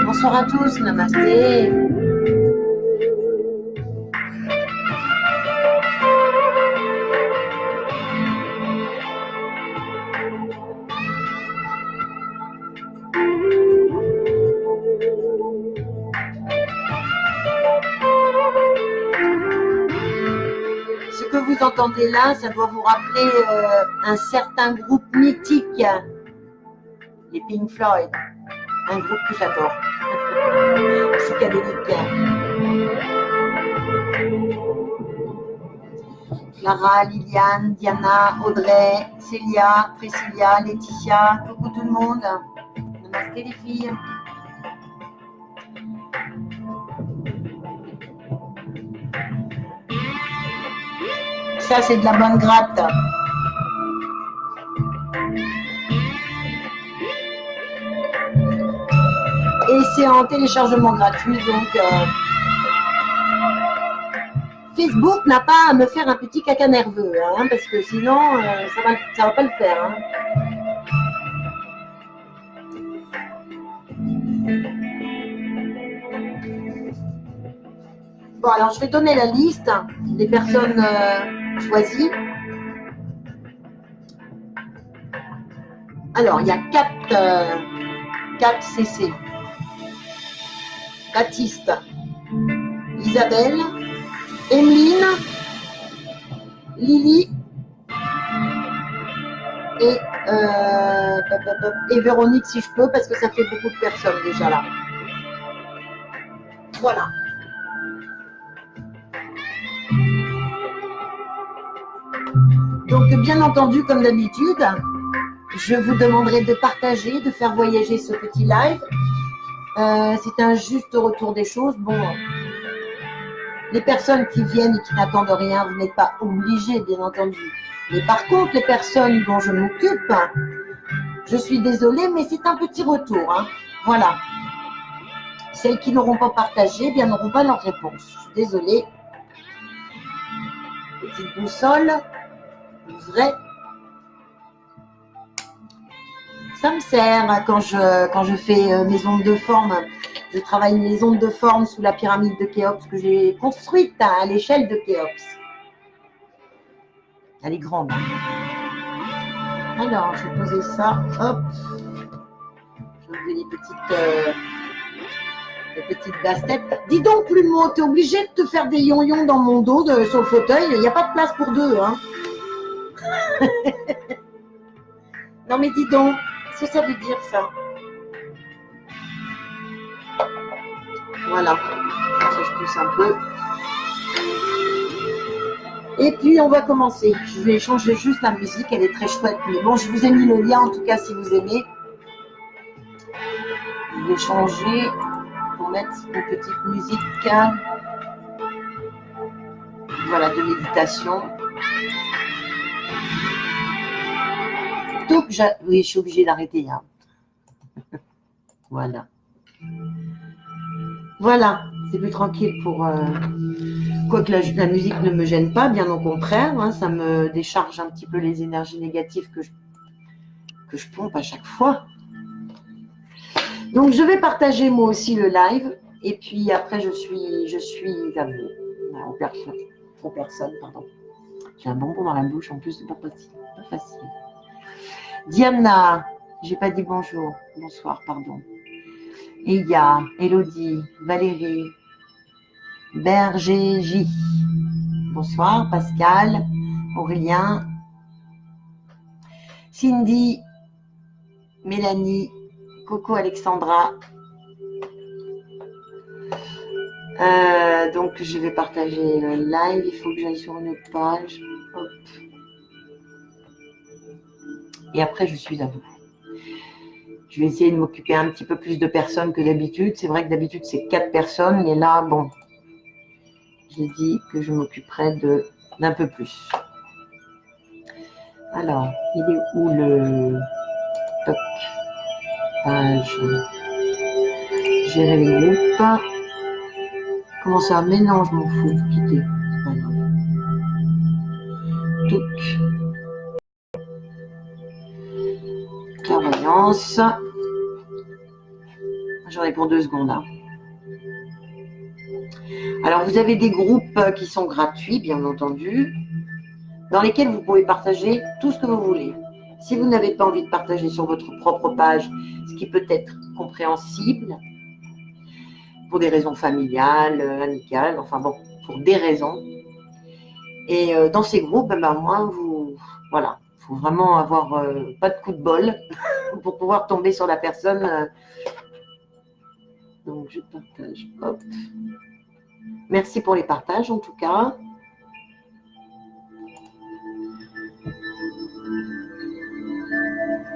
Bonsoir à tous, namasté. Ce que vous entendez là, ça doit vous rappeler un certain groupe mythique, les Pink Floyd, un groupe que j'adore, psychédélique. Clara, Liliane, Diana, Audrey, Célia, Priscilla, Laetitia, coucou tout le monde. Namasté les filles. Ça, c'est de la bonne gratte. Et c'est en téléchargement gratuit, donc Facebook n'a pas à me faire un petit caca nerveux, hein, parce que sinon, ça va pas le faire. Hein. Bon, alors je vais donner la liste des personnes choisies. Alors, il y a 4 CC. Baptiste, Isabelle, Emeline, Lily et Véronique si je peux, parce que ça fait beaucoup de personnes déjà là. Voilà. Donc bien entendu, comme d'habitude, je vous demanderai de partager, de faire voyager ce petit live. C'est un juste retour des choses. Bon, les personnes qui viennent et qui n'attendent rien, vous n'êtes pas obligés, bien entendu. Mais par contre, les personnes dont je m'occupe, je suis désolée, mais c'est un petit retour. Hein. Voilà. Celles qui n'auront pas partagé, bien n'auront pas leur réponse. Je suis désolée. Petite boussole, vraie. Ça me sert quand je fais mes ondes de forme. Je travaille les ondes de forme sous la pyramide de Khéops que j'ai construite à l'échelle de Khéops. Elle est grande. Alors, je vais poser ça. Hop. Je vais enlever les petites bassettes. Dis donc, Plumeau, t'es obligé de te faire des yon-yon dans mon dos sur le fauteuil. Il n'y a pas de place pour deux. Hein. Non, mais dis donc. Qu'est-ce que ça veut dire, ça? Voilà. Ça, je pousse un peu. Et puis, on va commencer. Je vais changer juste la musique. Elle est très chouette. Mais bon, je vous ai mis le lien, en tout cas, si vous aimez. Je vais changer pour mettre une petite musique. Voilà, de méditation. Oui, je suis obligée d'arrêter. Hein. Voilà. Voilà, c'est plus tranquille pour... Quoique la musique ne me gêne pas, bien au contraire. Hein, ça me décharge un petit peu les énergies négatives que je pompe à chaque fois. Donc, je vais partager moi aussi le live. Et puis après, je suis à vous. Aux personnes, pardon. J'ai un bonbon dans la bouche, en plus, c'est pas facile. Diana, j'ai pas dit bonjour. Bonsoir, pardon. Eya, Elodie, Valérie, Berger J. Bonsoir, Pascal, Aurélien, Cindy, Mélanie, Coco Alexandra. Donc, je vais partager le live. Il faut que j'aille sur une autre page. Hop. Et après, je suis à vous. Je vais essayer de m'occuper un petit peu plus de personnes que d'habitude. C'est vrai que d'habitude, c'est 4 personnes. Mais là, bon, j'ai dit que je m'occuperais d'un peu plus. Alors, il est où le toc page gérer les groupes. Comment ça? Mais non, je m'en fous. Quitter. C'est pas grave. Touc. Clairvoyance. J'en ai pour 2 secondes. Hein. Alors, vous avez des groupes qui sont gratuits, bien entendu, dans lesquels vous pouvez partager tout ce que vous voulez. Si vous n'avez pas envie de partager sur votre propre page, ce qui peut être compréhensible, pour des raisons familiales, amicales, enfin bon, pour des raisons. Et dans ces groupes, ben, moi, voilà, il faut vraiment avoir pas de coup de bol pour pouvoir tomber sur la personne. Donc, je partage. Hop. Merci pour les partages, en tout cas.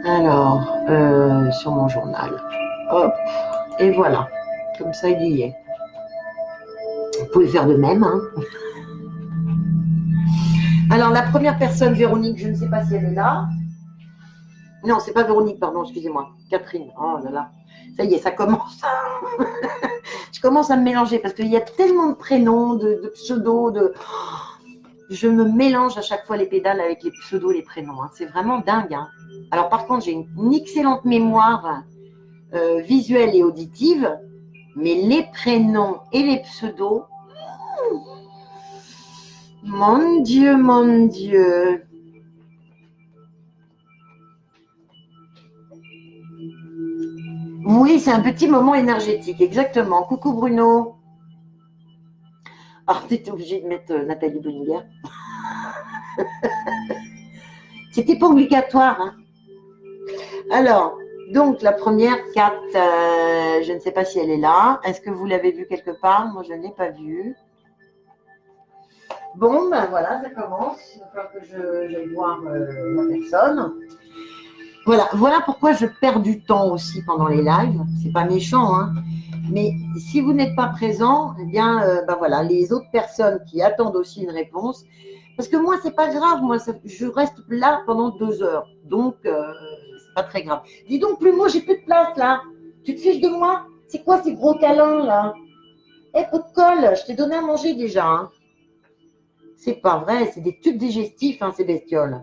Alors, sur mon journal. Hop. Et voilà. Comme ça, il y est. Vous pouvez faire de même. Hein. Alors, la première personne, Véronique, je ne sais pas si elle est là. Non, c'est pas Véronique, pardon, excusez-moi. Catherine. Oh là là. Ça y est, ça commence. Je commence à me mélanger parce qu'il y a tellement de prénoms, de pseudos, je me mélange à chaque fois les pédales avec les pseudos et les prénoms. Hein. C'est vraiment dingue. Hein. Alors, par contre, j'ai une excellente mémoire visuelle et auditive, mais les prénoms et les pseudos, mon Dieu, mon Dieu. Oui, c'est un petit moment énergétique, exactement. Coucou Bruno. Ah, tu étais obligé de mettre Nathalie Bonnier. C'était pas obligatoire. Hein. Alors, donc la première, Kat, je ne sais pas si elle est là. Est-ce que vous l'avez vue quelque part? Moi, je ne l'ai pas vue. Bon, ben voilà, ça commence. Il va falloir que j'aille voir la personne. Voilà pourquoi je perds du temps aussi pendant les lives. C'est pas méchant, hein. Mais si vous n'êtes pas présent, eh bien, ben voilà, les autres personnes qui attendent aussi une réponse. Parce que moi, c'est pas grave. Moi, je reste là pendant 2 heures. Donc, c'est pas très grave. Dis donc, Plumeau, j'ai plus de place là. Tu te fiches de moi? C'est quoi ces gros câlins là? Eh, pot de colle, je t'ai donné à manger déjà. Hein. C'est pas vrai, c'est des tubes digestifs, hein, ces bestioles.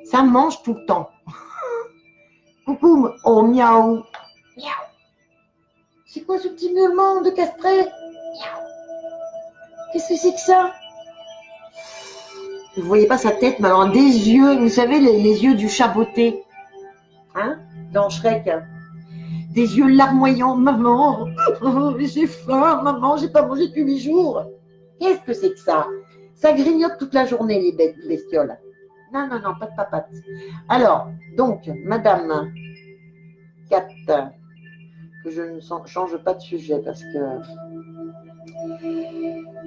Ça mange tout le temps. Coucou, oh miaou. Miaou. C'est quoi ce petit miaulement de castré? Miaou. Qu'est-ce que c'est que ça? Vous voyez pas sa tête, mais alors des yeux, vous savez, les yeux du chat botté, hein, dans Shrek. Des yeux larmoyants. Maman, oh, j'ai faim, maman, j'ai pas mangé depuis 8 jours. Qu'est-ce que c'est que ça? Ça grignote toute la journée, les bêtes bestioles. Non, non, non, pas de papate. Alors, donc, Madame Kat, que je ne change pas de sujet parce que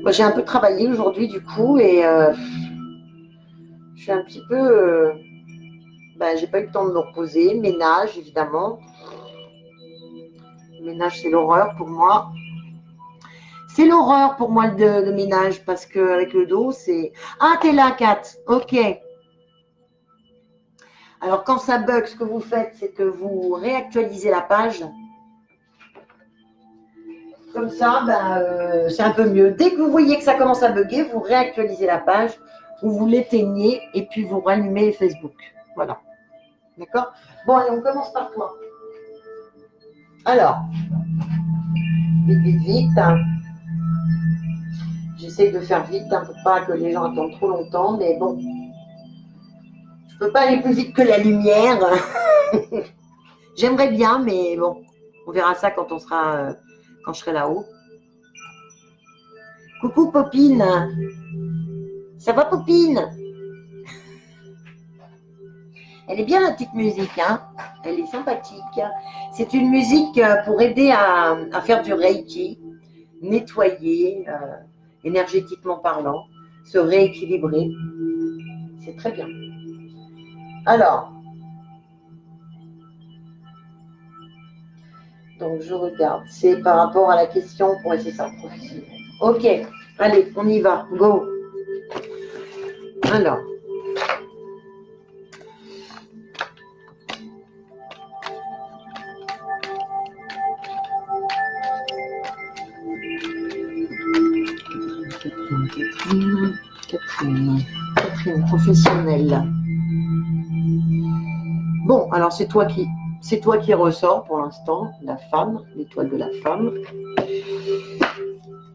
moi, j'ai un peu travaillé aujourd'hui, du coup, et je suis un petit peu... j'ai pas eu le temps de me reposer. Ménage, évidemment. Ménage, c'est l'horreur pour moi. C'est l'horreur pour moi le ménage parce qu'avec le dos, c'est... Ah, t'es là, Kat. Ok. Alors, quand ça bug, ce que vous faites, c'est que vous réactualisez la page. Comme ça, c'est un peu mieux. Dès que vous voyez que ça commence à bugger, vous réactualisez la page ou vous l'éteignez et puis vous rallumez Facebook. Voilà. D'accord? Bon, allez, on commence par toi. Alors, vite, vite, vite. J'essaie de faire vite pour pas que les gens attendent trop longtemps, mais bon. Je peux pas aller plus vite que la lumière. J'aimerais bien, mais bon, on verra ça quand quand je serai là-haut. Coucou Popine. Ça va Popine? Elle est bien la petite musique, hein? Elle est sympathique. C'est une musique pour aider à faire du Reiki, nettoyer, énergétiquement parlant, se rééquilibrer. C'est très bien. Alors, donc je regarde. C'est par rapport à la question. Ouais, c'est ça. Ok, allez, on y va. Go. Alors. Catherine, professionnelle. Bon, alors c'est toi qui ressors pour l'instant, la femme, l'étoile de la femme.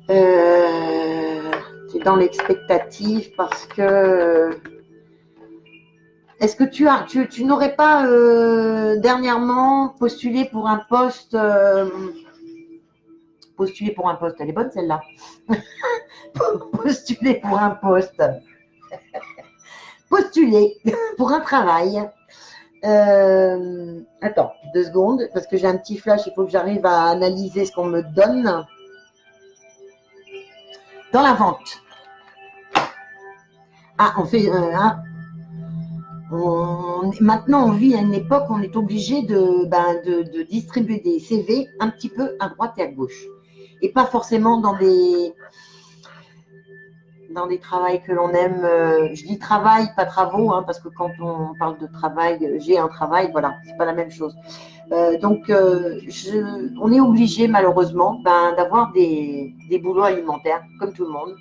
Tu es dans l'expectative parce que est-ce que tu n'aurais pas dernièrement postulé pour un poste elle est bonne celle-là. Postuler pour un poste. Postuler pour un travail. Attends, 2 secondes, parce que j'ai un petit flash, il faut que j'arrive à analyser ce qu'on me donne. Dans la vente. Ah, on fait... maintenant, on vit à une époque où on est obligé de distribuer des CV un petit peu à droite et à gauche. Et pas forcément dans des travails que l'on aime. Je dis travail, pas travaux, hein, parce que quand on parle de travail, j'ai un travail, voilà, c'est pas la même chose. Donc, on est obligé malheureusement d'avoir des boulots alimentaires, comme tout le monde.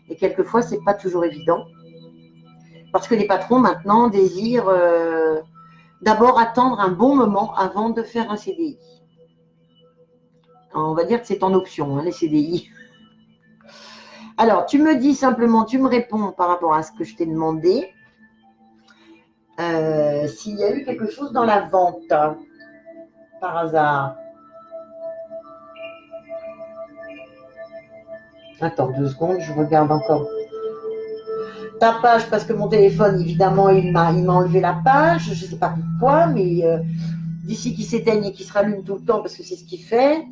Et quelquefois, c'est pas toujours évident. Parce que les patrons maintenant désirent d'abord attendre un bon moment avant de faire un CDI. On va dire que c'est en option, hein, les CDI. Alors, tu me dis simplement, tu me réponds par rapport à ce que je t'ai demandé. S'il y a eu quelque chose dans la vente, hein, par hasard. Attends 2 secondes, je regarde encore ta page parce que mon téléphone, évidemment, il m'a enlevé la page. Je ne sais pas pourquoi, mais d'ici qu'il s'éteigne et qu'il se rallume tout le temps parce que c'est ce qu'il fait.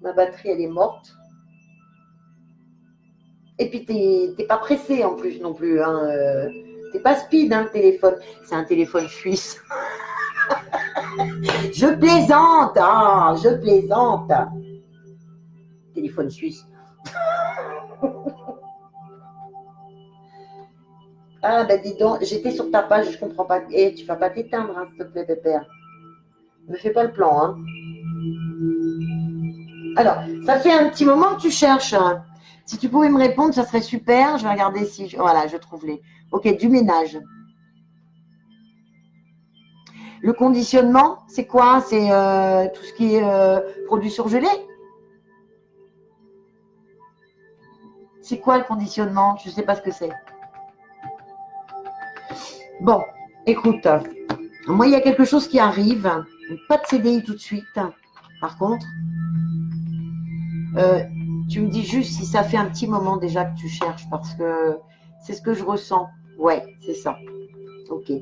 Ma batterie, elle est morte. Et puis, t'es pas pressé en plus non plus. Hein, t'es pas speed, hein, le téléphone. C'est un téléphone suisse. Je plaisante, ah, je plaisante. Téléphone suisse. Ah, ben dis donc, j'étais sur ta page, je comprends pas. Eh, tu vas pas t'éteindre, hein, s'il te plaît, pépère. Me fais pas le plan, hein. Alors, ça fait un petit moment que tu cherches. Hein. Si tu pouvais me répondre, ça serait super. Je vais regarder si... Voilà, je trouve les... Ok, du ménage. Le conditionnement, c'est quoi? C'est tout ce qui est produits surgelés? C'est quoi le conditionnement? Je ne sais pas ce que c'est. Bon, écoute, moi, il y a quelque chose qui arrive. Pas de CDI tout de suite, par contre. Tu me dis juste si ça fait un petit moment déjà que tu cherches, parce que c'est ce que je ressens. Ouais, c'est ça. Ok.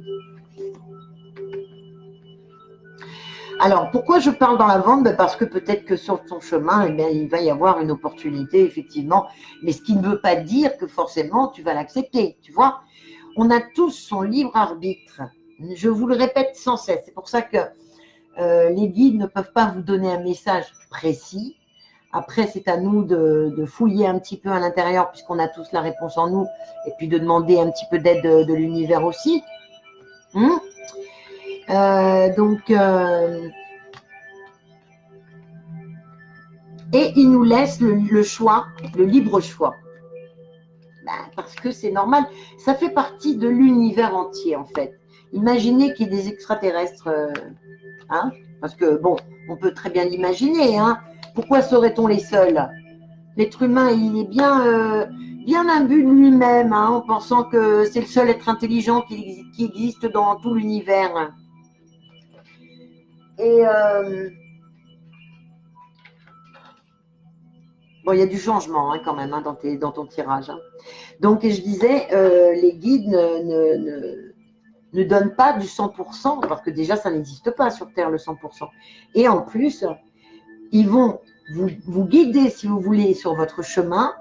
Alors, pourquoi je parle dans la vente? Parce que peut-être que sur ton chemin, il va y avoir une opportunité, effectivement. Mais ce qui ne veut pas dire que forcément, tu vas l'accepter. Tu vois, on a tous son libre arbitre. Je vous le répète sans cesse. C'est pour ça que les guides ne peuvent pas vous donner un message précis. Après, c'est à nous de fouiller un petit peu à l'intérieur, puisqu'on a tous la réponse en nous, et puis de demander un petit peu d'aide de l'univers aussi. Et il nous laisse le choix, le libre choix. Parce que c'est normal, ça fait partie de l'univers entier en fait. Imaginez qu'il y ait des extraterrestres, hein, parce que bon, on peut très bien l'imaginer. Hein. Pourquoi serait-on les seuls? L'être humain, il est bien imbu de lui-même, hein, en pensant que c'est le seul être intelligent qui existe dans tout l'univers. Et bon, il y a du changement hein, quand même hein, dans ton tirage. Hein. Donc, je disais, les guides ne donnent pas du 100%, parce que déjà, ça n'existe pas sur Terre, le 100%. Et en plus, ils vont vous guider, si vous voulez, sur votre chemin,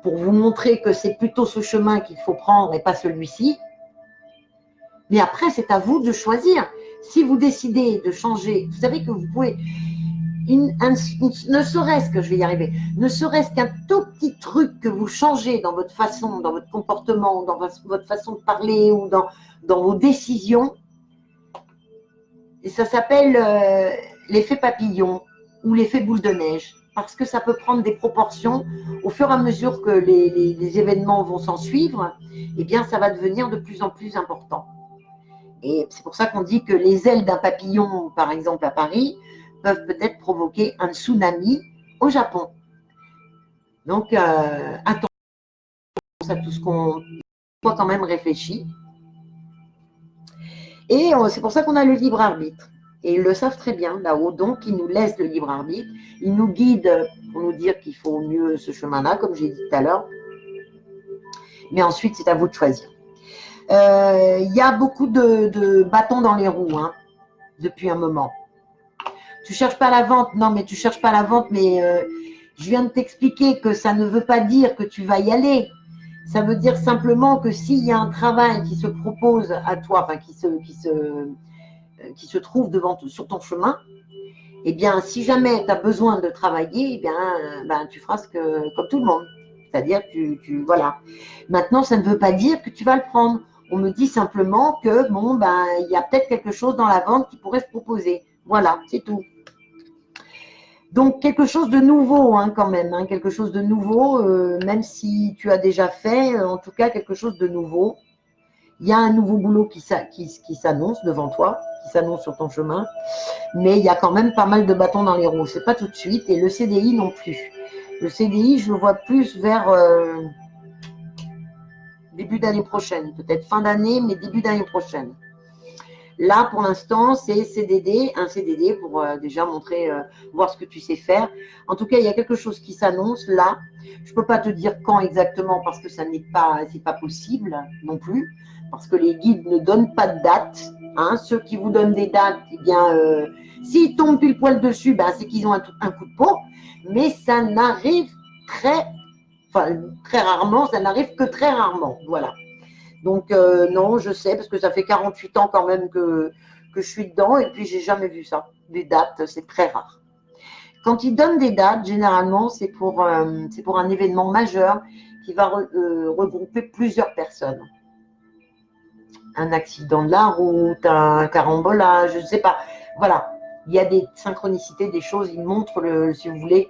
pour vous montrer que c'est plutôt ce chemin qu'il faut prendre et pas celui-ci. Mais après, c'est à vous de choisir. Si vous décidez de changer, vous savez que vous pouvez, ne serait-ce que, je vais y arriver, ne serait-ce qu'un tout petit truc que vous changez dans votre façon, dans votre comportement, dans votre façon de parler ou dans vos décisions, et ça s'appelle l'effet papillon ou l'effet boule de neige, parce que ça peut prendre des proportions au fur et à mesure que les événements vont s'en suivre, eh bien ça va devenir de plus en plus important. Et c'est pour ça qu'on dit que les ailes d'un papillon, par exemple à Paris, peuvent peut-être provoquer un tsunami au Japon. Donc attention à tout ce qu'on soit quand même réfléchi. Et c'est pour ça qu'on a le libre arbitre. Et ils le savent très bien là-haut, donc ils nous laissent le libre arbitre. Ils nous guident pour nous dire qu'il faut mieux ce chemin-là, comme j'ai dit tout à l'heure. Mais ensuite, c'est à vous de choisir. Il y a beaucoup de bâtons dans les roues hein, depuis un moment. Tu cherches pas la vente, non, mais tu cherches pas la vente, mais je viens de t'expliquer que ça ne veut pas dire que tu vas y aller. Ça veut dire simplement que s'il y a un travail qui se propose à toi, enfin qui se trouve sur ton chemin, eh bien, si jamais tu as besoin de travailler, eh bien, tu feras comme tout le monde. C'est-à-dire que voilà. Maintenant, ça ne veut pas dire que tu vas le prendre. On me dit simplement que, bon, il y a peut-être quelque chose dans la vente qui pourrait se proposer. Voilà, c'est tout. Donc, quelque chose de nouveau, hein, quand même. Hein, quelque chose de nouveau, même si tu as déjà fait, en tout cas, quelque chose de nouveau. Il y a un nouveau boulot qui s'annonce devant toi, qui s'annonce sur ton chemin, mais il y a quand même pas mal de bâtons dans les roues. C'est pas tout de suite, et le CDI non plus. Le CDI, je le vois plus vers début d'année prochaine, peut-être fin d'année, mais début d'année prochaine. Là, pour l'instant, c'est CDD, un CDD pour déjà montrer, voir ce que tu sais faire. En tout cas, il y a quelque chose qui s'annonce là. Je ne peux pas te dire quand exactement parce que c'est pas possible non plus, parce que les guides ne donnent pas de date. Hein. Ceux qui vous donnent des dates, eh bien, s'ils tombent pile poil dessus, c'est qu'ils ont un coup de peau. Mais ça n'arrive très rarement, ça n'arrive que très rarement. Voilà. Donc, non, je sais, parce que ça fait 48 ans quand même que je suis dedans, et puis j'ai jamais vu ça. Des dates, c'est très rare. Quand ils donnent des dates, généralement, c'est pour un événement majeur qui va regrouper plusieurs personnes. Un accident de la route, un carambolage, je ne sais pas. Voilà, il y a des synchronicités, des choses, ils montrent, si vous voulez,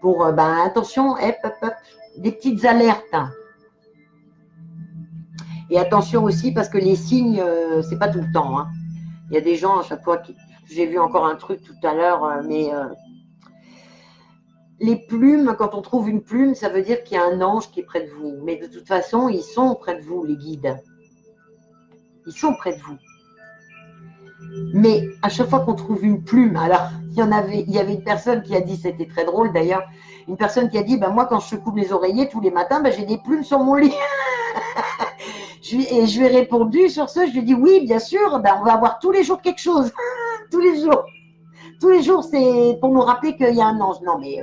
pour, attention, hop, des petites alertes. Et attention aussi, parce que les signes, c'est pas tout le temps. Hein. Il y a des gens, à chaque fois, j'ai vu encore un truc tout à l'heure, mais les plumes, quand on trouve une plume, ça veut dire qu'il y a un ange qui est près de vous. Mais de toute façon, ils sont près de vous, les guides. Ils sont près de vous. Mais à chaque fois qu'on trouve une plume, alors il y avait une personne qui a dit, c'était très drôle d'ailleurs, une personne qui a dit, moi quand je secoue mes oreillers tous les matins, j'ai des plumes sur mon lit. Et je lui ai répondu sur ce, je lui ai dit oui, bien sûr, on va avoir tous les jours quelque chose. tous les jours. Tous les jours, c'est pour nous rappeler qu'il y a un ange. Non, mais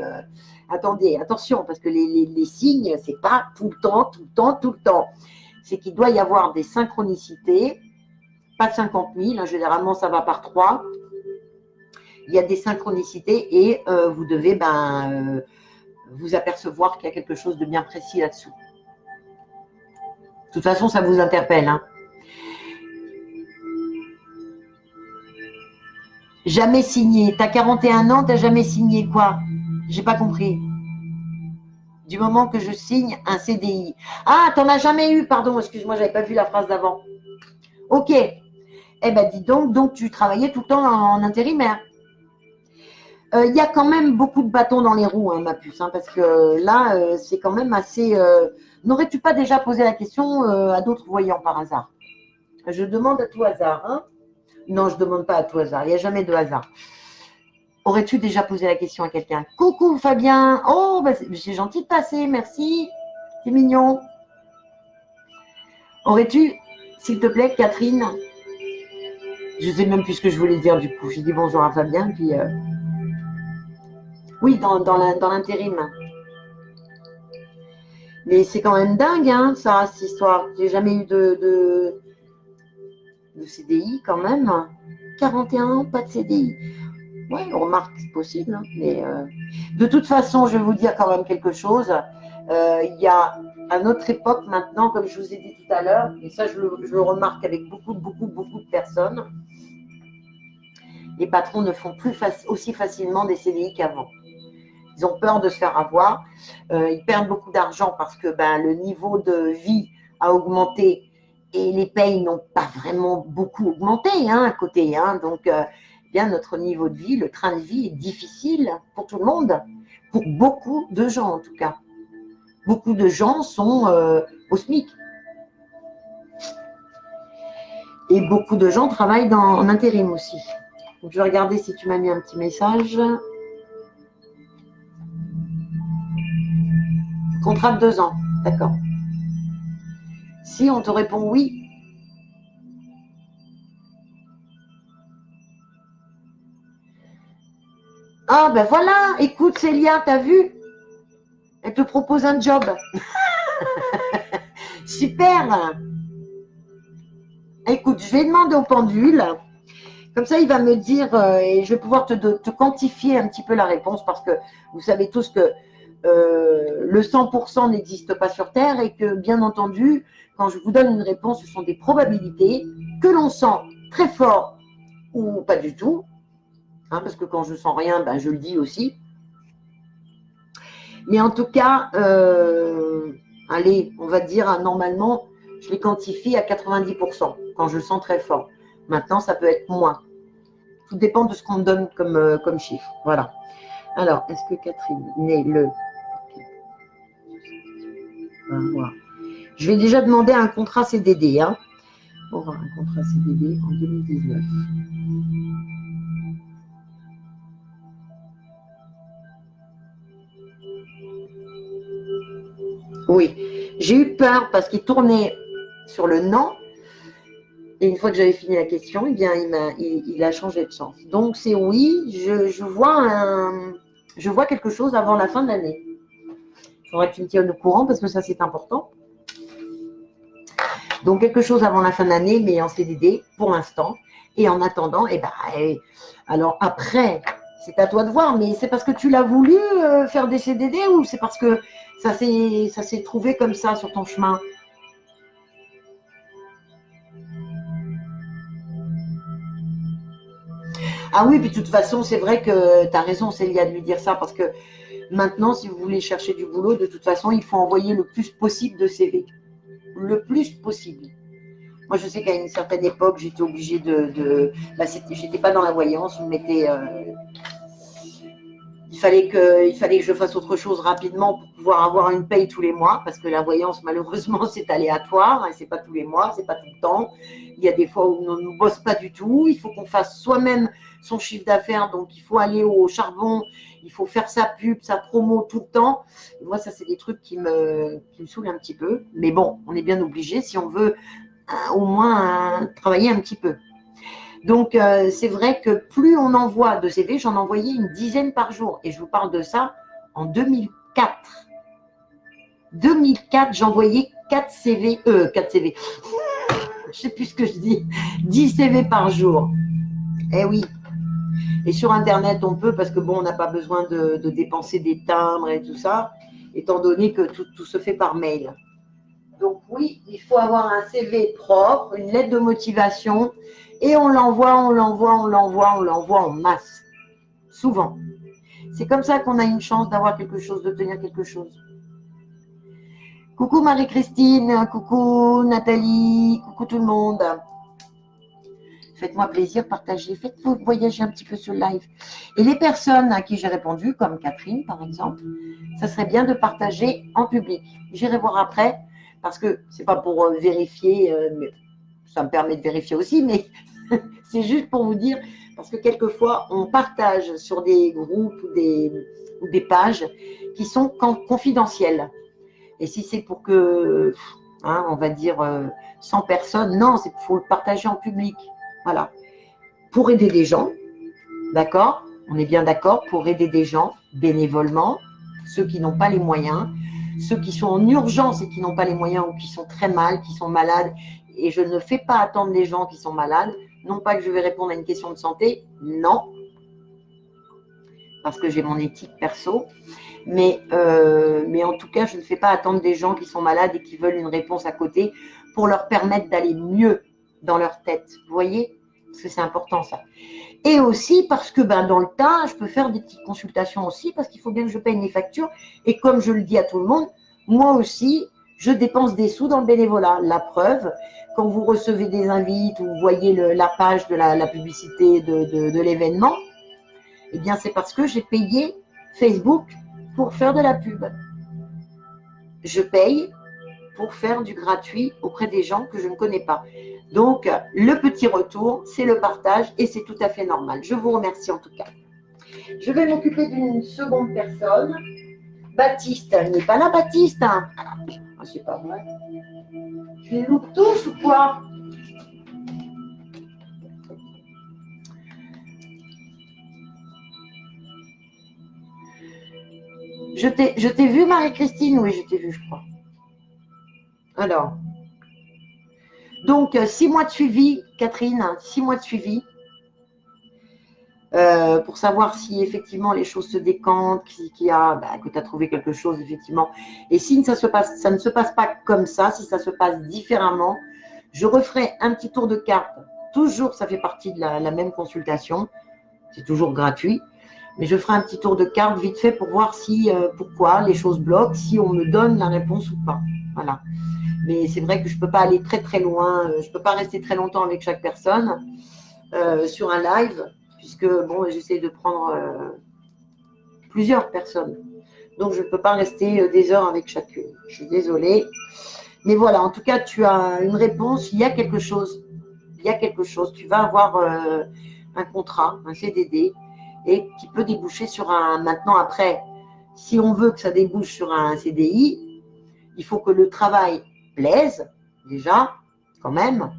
attendez, attention, parce que les signes, c'est pas tout le temps. C'est qu'il doit y avoir des synchronicités, pas 50 000, hein, généralement ça va par 3. Il y a des synchronicités et vous devez vous apercevoir qu'il y a quelque chose de bien précis là-dessous. De toute façon, ça vous interpelle. Hein. Jamais signé. T'as 41 ans, t'as jamais signé quoi? J'ai pas compris. Du moment que je signe un CDI. Ah, t'en as jamais eu, pardon, excuse-moi, j'avais pas vu la phrase d'avant. Ok. Eh ben, dis donc tu travaillais tout le temps en intérimaire. Il y a quand même beaucoup de bâtons dans les roues, hein, ma puce, hein, parce que là, c'est quand même assez... N'aurais-tu pas déjà posé la question à d'autres voyants par hasard? Je demande à tout hasard. Hein. Non, je ne demande pas à tout hasard. Il n'y a jamais de hasard. Aurais-tu déjà posé la question à quelqu'un? Coucou Fabien. Oh, c'est gentil de passer, merci. C'est mignon. Aurais-tu, s'il te plaît, Catherine? Je ne sais même plus ce que je voulais dire du coup. J'ai dit bonjour à Fabien, puis... Oui, dans l'intérim. Mais c'est quand même dingue, hein, ça, cette histoire. J'ai jamais eu de CDI quand même. 41 ans, pas de CDI. Ouais, on remarque, c'est possible. Hein, mais de toute façon, je vais vous dire quand même quelque chose. Il y a à notre époque maintenant, comme je vous ai dit tout à l'heure, et ça je le remarque avec beaucoup de personnes, les patrons ne font plus aussi facilement des CDI qu'avant. Ils ont peur de se faire avoir. Ils perdent beaucoup d'argent parce que le niveau de vie a augmenté et les payes n'ont pas vraiment beaucoup augmenté à côté. Donc, notre niveau de vie, le train de vie est difficile pour tout le monde, pour beaucoup de gens en tout cas. Beaucoup de gens sont au SMIC. Et beaucoup de gens travaillent en intérim aussi. Donc, je vais regarder si tu m'as mis un petit message. Contrat de 2 ans, d'accord. Si on te répond oui. Ah ben voilà, écoute Célia, t'as vu? Elle te propose un job. Super. Écoute, je vais demander au pendule. Comme ça, il va me dire, et je vais pouvoir te quantifier un petit peu la réponse, parce que vous savez tous que le 100% n'existe pas sur Terre et que, bien entendu, quand je vous donne une réponse, ce sont des probabilités que l'on sent très fort ou pas du tout. Parce que quand je sens rien, je le dis aussi. Mais en tout cas, allez, on va dire, normalement, je les quantifie à 90% quand je le sens très fort. Maintenant, ça peut être moins. Tout dépend de ce qu'on me donne comme chiffre. Voilà. Alors, est-ce que Catherine naît le... Voilà. Je vais déjà demander un contrat CDD. Pour avoir un contrat CDD en 2019. Oui, j'ai eu peur parce qu'il tournait sur le non. Et une fois que j'avais fini la question, il a changé de sens. Donc c'est oui, je vois quelque chose avant la fin de l'année. Il faudrait que tu me tiennes au courant parce que ça c'est important. Donc quelque chose avant la fin de l'année, mais en CDD pour l'instant. Et en attendant, alors après, c'est à toi de voir, mais c'est parce que tu l'as voulu faire des CDD ou c'est parce que ça s'est trouvé comme ça sur ton chemin? Ah oui, puis de toute façon, c'est vrai que tu as raison, Célia, de lui dire ça, parce que maintenant, si vous voulez chercher du boulot, de toute façon, il faut envoyer le plus possible de CV. Le plus possible. Moi, je sais qu'à une certaine époque, j'étais obligée j'étais pas dans la voyance, je mettais... il fallait que je fasse autre chose rapidement pour pouvoir avoir une paye tous les mois, parce que la voyance, malheureusement, c'est aléatoire, et c'est pas tous les mois, c'est pas tout le temps. Il y a des fois où on ne bosse pas du tout, il faut qu'on fasse soi-même son chiffre d'affaires, donc il faut aller au charbon, il faut faire sa pub, sa promo tout le temps. Et moi, ça, c'est des trucs qui me saoulent un petit peu. Mais bon, on est bien obligé si on veut au moins travailler un petit peu. Donc, c'est vrai que plus on envoie de CV, j'en envoyais une dizaine par jour. Et je vous parle de ça en 2004. 2004, j'envoyais 4 CV. Je ne sais plus ce que je dis. 10 CV par jour. Eh oui. Et sur Internet, on peut, parce que bon, on n'a pas besoin de dépenser des timbres et tout ça, étant donné que tout se fait par mail. Donc oui, il faut avoir un CV propre, une lettre de motivation, et on l'envoie en masse. Souvent. C'est comme ça qu'on a une chance d'avoir quelque chose, de tenir quelque chose. Coucou Marie-Christine, coucou Nathalie, coucou tout le monde. Faites-moi plaisir, partagez, faites-vous voyager un petit peu sur le live. Et les personnes à qui j'ai répondu, comme Catherine par exemple, ça serait bien de partager en public. J'irai voir après, parce que c'est pas pour vérifier, mais ça me permet de vérifier aussi, mais c'est juste pour vous dire, parce que quelquefois, on partage sur des groupes ou des pages qui sont confidentielles. Et si c'est pour que, on va dire, 100 personnes, non, il faut le partager en public. Voilà. Pour aider des gens, d'accord? On est bien d'accord, pour aider des gens bénévolement, ceux qui n'ont pas les moyens, ceux qui sont en urgence et qui n'ont pas les moyens ou qui sont très mal, qui sont malades et je ne fais pas attendre les gens qui sont malades. Non pas que je vais répondre à une question de santé, non, parce que j'ai mon éthique perso, mais en tout cas, je ne fais pas attendre des gens qui sont malades et qui veulent une réponse à côté pour leur permettre d'aller mieux dans leur tête. Vous voyez? Parce que c'est important ça. Et aussi parce que dans le tas, je peux faire des petites consultations aussi, parce qu'il faut bien que je paye mes factures. Et comme je le dis à tout le monde, moi aussi, je dépense des sous dans le bénévolat. La preuve, quand vous recevez des invites ou vous voyez la page de la publicité de l'événement, eh bien c'est parce que j'ai payé Facebook pour faire de la pub. Je paye pour faire du gratuit auprès des gens que je ne connais pas. Donc, le petit retour, c'est le partage et c'est tout à fait normal. Je vous remercie en tout cas. Je vais m'occuper d'une seconde personne. Baptiste, il n'est pas là, Baptiste. Ah, c'est pas vrai. Je les loupe tous ou quoi? Je t'ai vu, Marie-Christine? Oui, je t'ai vu, je crois. Alors, donc, 6 mois de suivi, Catherine, 6 mois de suivi. Pour savoir si effectivement les choses se décantent, que tu as trouvé quelque chose effectivement. Et si ça ne se passe pas comme ça, si ça se passe différemment, je referai un petit tour de carte. Toujours, ça fait partie de la même consultation. C'est toujours gratuit. Mais je ferai un petit tour de carte vite fait pour voir si, pourquoi les choses bloquent, si on me donne la réponse ou pas. Voilà. Mais c'est vrai que je ne peux pas aller très très loin, je ne peux pas rester très longtemps avec chaque personne sur un live, puisque bon, j'essaie de prendre plusieurs personnes. Donc, je ne peux pas rester des heures avec chacune. Je suis désolée. Mais voilà, en tout cas, tu as une réponse. Il y a quelque chose. Il y a quelque chose. Tu vas avoir un contrat, un CDD, et qui peut déboucher sur un… Maintenant, après, si on veut que ça débouche sur un CDI, il faut que le travail plaise, déjà, quand même.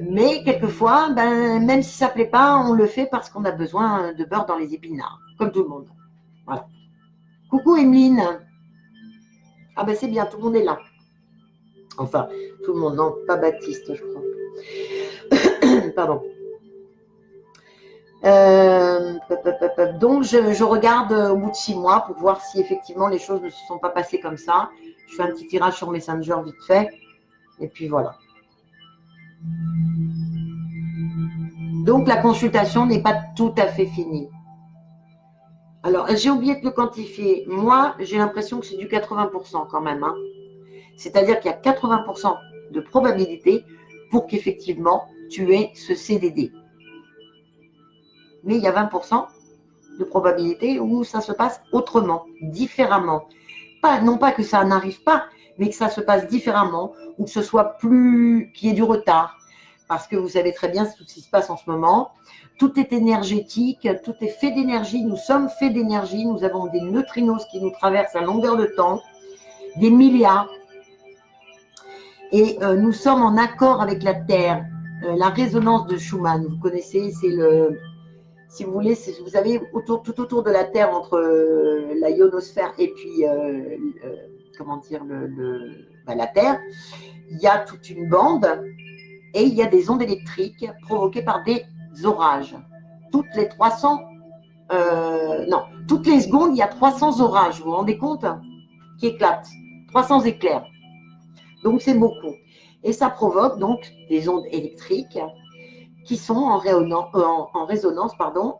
Mais quelquefois, même si ça ne plaît pas, on le fait parce qu'on a besoin de beurre dans les épinards, comme tout le monde. Voilà. Coucou Emeline. Ah c'est bien, tout le monde est là. Enfin, tout le monde, non, pas Baptiste, je crois. Pardon. Donc, je regarde au bout de 6 mois pour voir si effectivement les choses ne se sont pas passées comme ça. Je fais un petit tirage sur Messenger vite fait. Et puis voilà. Donc, la consultation n'est pas tout à fait finie. Alors, j'ai oublié de le quantifier. Moi, j'ai l'impression que c'est du 80% quand même. Hein. C'est-à-dire qu'il y a 80% de probabilité pour qu'effectivement, tu aies ce CDD. Mais il y a 20% de probabilité où ça se passe autrement, différemment. Non pas que ça n'arrive pas, mais que ça se passe différemment, ou que ce soit qu'il y ait du retard. Parce que vous savez très bien tout ce qui se passe en ce moment. Tout est énergétique, tout est fait d'énergie. Nous sommes faits d'énergie. Nous avons des neutrinos qui nous traversent à longueur de temps, des milliards. Et nous sommes en accord avec la Terre. La résonance de Schumann, vous connaissez, c'est le… Si vous voulez, vous savez, tout autour de la Terre, entre la ionosphère et puis, comment dire, la Terre, il y a toute une bande et il y a des ondes électriques provoquées par des orages. Toutes les 300, toutes les secondes, il y a 300 orages, vous vous rendez compte, qui éclatent, 300 éclairs. Donc, c'est beaucoup. Et ça provoque donc des ondes électriques qui sont en résonance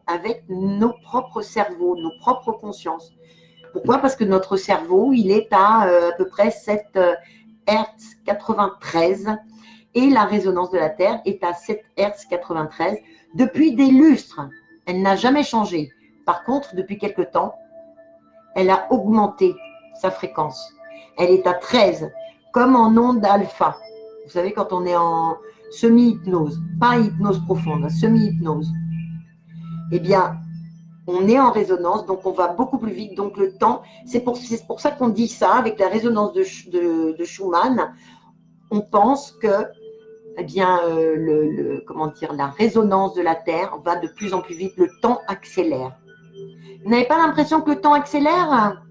avec nos propres cerveaux, nos propres consciences. Pourquoi? Parce que notre cerveau, il est à peu près 7 Hz 93 et la résonance de la Terre est à 7 Hz 93 depuis des lustres. Elle n'a jamais changé. Par contre, depuis quelque temps, elle a augmenté sa fréquence. Elle est à 13, comme en onde alpha. Vous savez, quand on est en semi-hypnose, pas hypnose profonde, semi-hypnose, eh bien, on est en résonance, donc on va beaucoup plus vite. Donc le temps, c'est pour ça qu'on dit ça, avec la résonance de Schumann, on pense que, eh bien, comment dire, la résonance de la Terre va de plus en plus vite, le temps accélère. Vous n'avez pas l'impression que le temps accélère?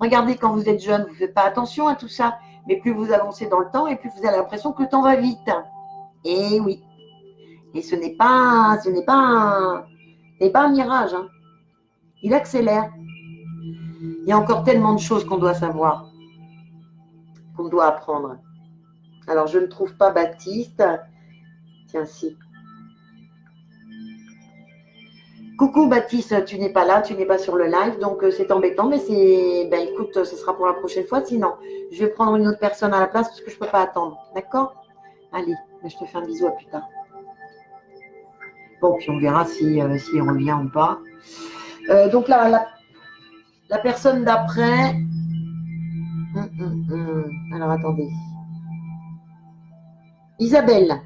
Regardez, quand vous êtes jeune, vous ne faites pas attention à tout ça. Mais plus vous avancez dans le temps et plus vous avez l'impression que le temps va vite. Et oui. Et ce n'est pas un mirage. Hein. Il accélère. Il y a encore tellement de choses qu'on doit savoir, qu'on doit apprendre. Alors, je ne trouve pas Baptiste. Tiens, si. Coucou Baptiste, tu n'es pas là, tu n'es pas sur le live, donc c'est embêtant, mais écoute, ce sera pour la prochaine fois. Sinon, je vais prendre une autre personne à la place parce que je ne peux pas attendre. D'accord? Allez, je te fais un bisou, à plus tard. Bon, puis on verra s'il revient ou pas. Donc là, la personne d'après. Alors attendez. Isabelle.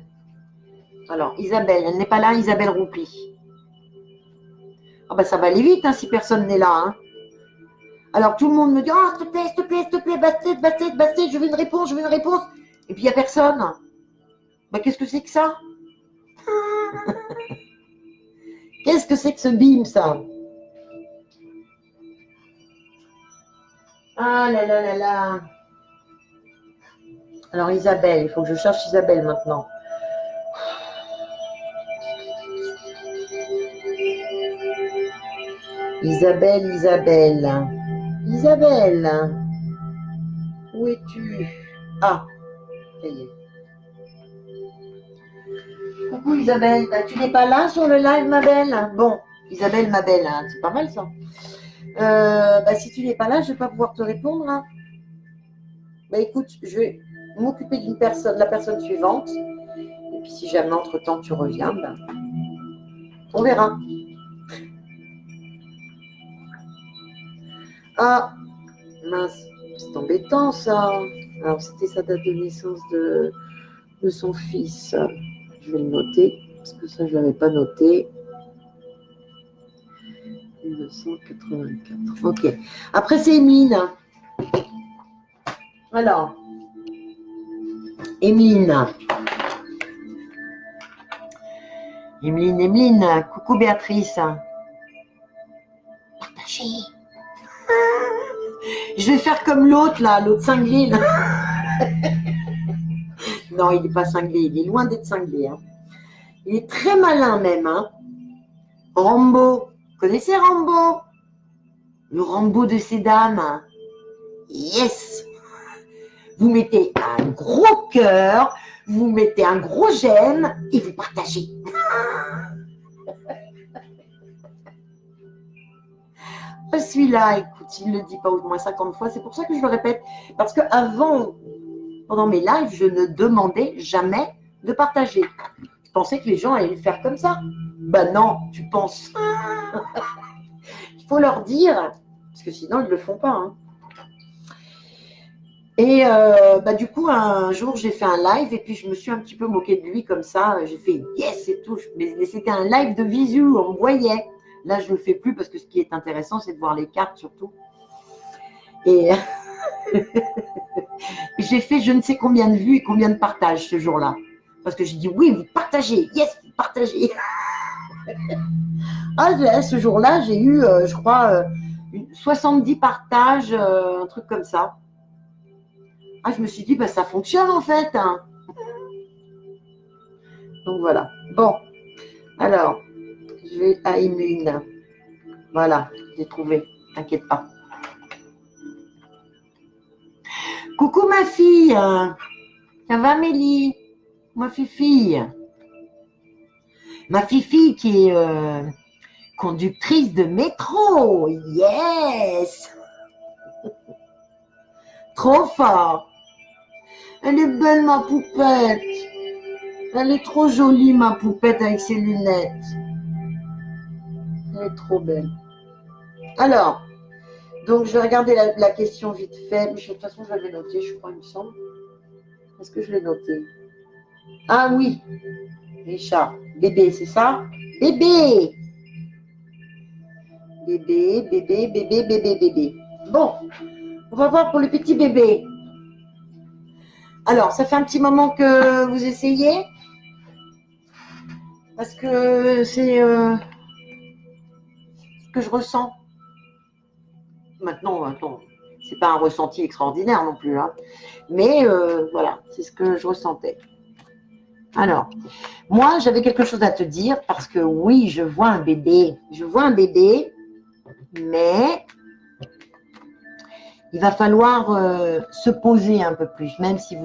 Alors, Isabelle, elle n'est pas là, Isabelle Roupli. Ah ben ça va aller vite hein, si personne n'est là. Hein. Alors tout le monde me dit oh, s'il te plaît, Bastide, je veux une réponse. Et puis il n'y a personne. Ben, qu'est-ce que c'est que ça? Qu'est-ce que c'est que ce bim, ça? Ah là là là là. Alors Isabelle, il faut que je cherche Isabelle maintenant. Isabelle. Où es-tu? Ah, ça y est. Coucou Isabelle, tu n'es pas là sur le live, ma belle? Bon, Isabelle, ma belle, hein, c'est pas mal ça. Si tu n'es pas là, je ne vais pas pouvoir te répondre. Hein. Écoute, je vais m'occuper d'une personne, la personne suivante. Et puis si jamais entre-temps tu reviens, on verra. Ah, mince, c'est embêtant ça. Alors c'était sa date de naissance de son fils. Je vais le noter, parce que ça je ne l'avais pas noté. 1984. Ok. Après c'est Emeline. Alors, Emeline. Coucou Béatrice. Partagez. Je vais faire comme l'autre là, l'autre cinglé là. Non, il n'est pas cinglé, il est loin d'être cinglé. Hein. Il est très malin même. Hein. Rambo. Vous connaissez Rambo? Le Rambo de ces dames. Yes. Vous mettez un gros cœur, vous mettez un gros j'aime et vous partagez. Celui-là, écoute, il ne le dit pas au moins 50 fois, c'est pour ça que je le répète. Parce qu'avant, pendant mes lives, je ne demandais jamais de partager. Je pensais que les gens allaient le faire comme ça. Ben non, tu penses. Il faut leur dire, parce que sinon, ils ne le font pas. Hein. Et du coup, un jour, j'ai fait un live et puis je me suis un petit peu moquée de lui comme ça. J'ai fait yes et tout. Mais c'était un live de visu, on me voyait. Là, je ne le fais plus parce que ce qui est intéressant, c'est de voir les cartes surtout. Et j'ai fait je ne sais combien de vues et combien de partages ce jour-là. Parce que j'ai dit oui, vous partagez, yes, vous partagez. Ce jour-là, j'ai eu, je crois, 70 partages, un truc comme ça. Je me suis dit, ça fonctionne en fait. Hein. Donc voilà. Bon, alors, je vais à Immune. Voilà, j'ai trouvé, t'inquiète pas. Coucou ma fille. Ça va Mélie? Ma fille. Ma fille qui est conductrice de métro. Yes. Trop fort. Elle est belle ma poupette. Elle est trop jolie ma poupette avec ses lunettes. Elle est trop belle. Alors, donc je vais regarder la question vite fait. Mais de toute façon, je l'avais noté, je crois, il me semble. Est-ce que je l'ai noté? Ah oui, Richard. Bébé, c'est ça? Bébé. Bébé. Bon, on va voir pour le petit bébé. Alors, ça fait un petit moment que vous essayez? Parce que c'est ce que je ressens. Maintenant, attends, C'est pas un ressenti extraordinaire non plus, hein. Mais voilà, c'est ce que je ressentais. Alors, moi, j'avais quelque chose à te dire parce que oui, je vois un bébé. Je vois un bébé, mais il va falloir se poser un peu plus, même si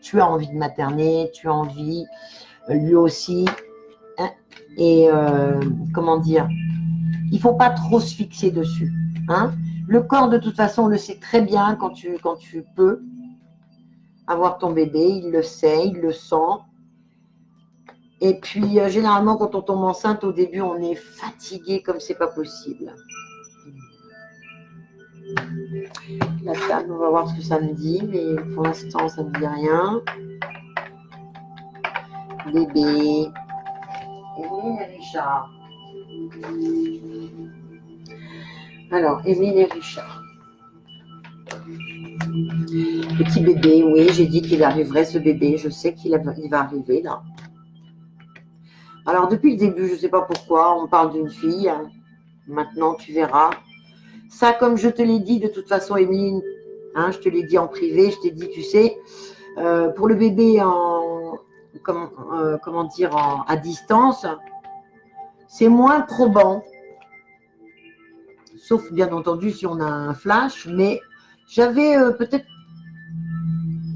tu as envie de materner, tu as envie, lui aussi. Hein, et comment dire, il ne faut pas trop se fixer dessus. Hein. Le corps, de toute façon, le sait très bien quand tu peux avoir ton bébé. Il le sait, il le sent. Et puis, généralement, quand on tombe enceinte, au début, on est fatigué comme c'est pas possible. La table, on va voir ce que ça me dit, mais pour l'instant, ça ne me dit rien. Bébé. Émile et Richard. Alors, Émile et Richard. Petit bébé, oui, j'ai dit qu'il arriverait ce bébé. Je sais qu'il va arriver là. Alors, depuis le début, je ne sais pas pourquoi, on parle d'une fille. Hein. Maintenant, tu verras. Ça, comme je te l'ai dit, de toute façon, Émilie, hein, je te l'ai dit en privé, je t'ai dit, tu sais, pour le bébé comment dire, à distance, c'est moins probant. Sauf, bien entendu, si on a un flash. Mais j'avais peut-être...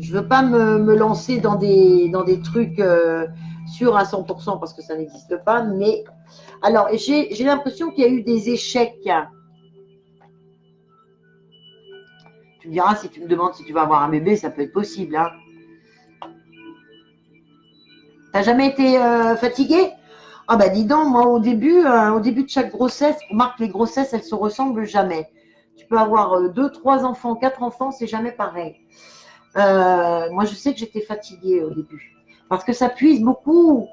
Je ne veux pas me lancer dans des trucs sûrs à 100% parce que ça n'existe pas. Mais alors, j'ai l'impression qu'il y a eu des échecs. Tu me diras, si tu me demandes si tu vas avoir un bébé, ça peut être possible. Hein. T'as jamais été fatiguée? Ah bah dis donc, moi au début de chaque grossesse, remarque les grossesses, elles se ressemblent jamais. Tu peux avoir 2, 3 enfants, 4 enfants, c'est jamais pareil. Moi je sais que j'étais fatiguée au début. Parce que ça puise beaucoup.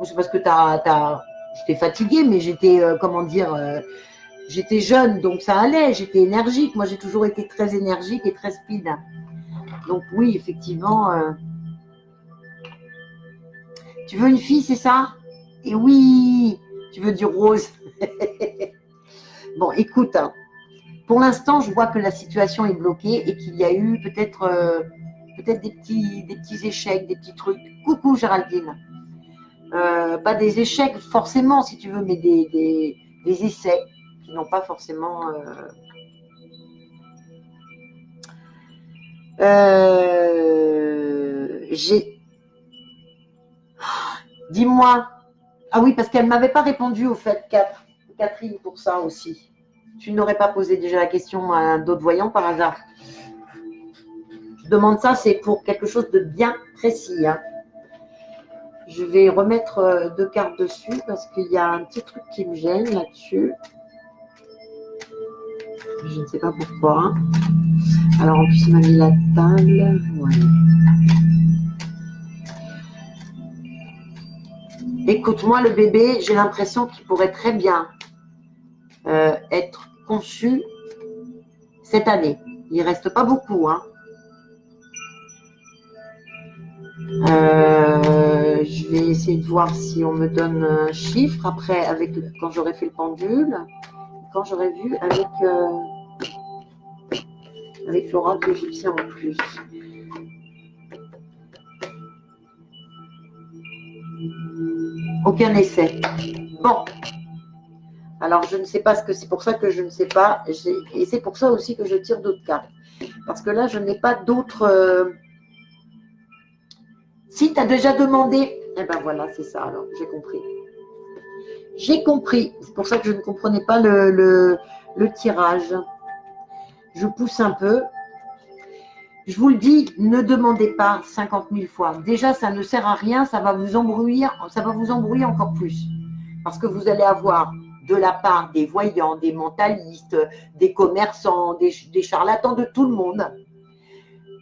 C'est parce que j'étais fatiguée, mais j'étais, comment dire, j'étais jeune, donc ça allait, j'étais énergique. Moi j'ai toujours été très énergique et très speed. Donc oui, effectivement. Tu veux une fille, c'est ça? Et oui, tu veux du rose. Bon, écoute, hein, pour l'instant, je vois que la situation est bloquée et qu'il y a eu peut-être des petits échecs, des petits trucs. Coucou Géraldine. Pas des échecs forcément, si tu veux, mais des essais qui n'ont pas forcément... Dis-moi. Ah oui, parce qu'elle ne m'avait pas répondu au fait, Catherine, pour ça aussi. Tu n'aurais pas posé déjà la question à d'autres voyants par hasard? Je demande ça, c'est pour quelque chose de bien précis. Hein. Je vais remettre 2 cartes dessus parce qu'il y a un petit truc qui me gêne là-dessus. Je ne sais pas pourquoi. Alors, en plus, il m'a mis la table. Ouais. Écoute, moi, le bébé, j'ai l'impression qu'il pourrait très bien être conçu cette année. Il ne reste pas beaucoup. Hein. Je vais essayer de voir si on me donne un chiffre après, quand j'aurai fait le pendule, quand j'aurai vu avec l'oracle égyptien en plus. Aucun essai. Bon. Alors, je ne sais pas ce que c'est pour ça que je ne sais pas. Et c'est pour ça aussi que je tire d'autres cartes. Parce que là, je n'ai pas d'autres... Si, tu as déjà demandé. Eh ben voilà, c'est ça alors, j'ai compris. J'ai compris. C'est pour ça que je ne comprenais pas le tirage. Je pousse un peu. Je vous le dis, ne demandez pas 50 000 fois. Déjà, ça ne sert à rien, ça va vous embrouiller encore plus. Parce que vous allez avoir de la part des voyants, des mentalistes, des commerçants, des charlatans, de tout le monde.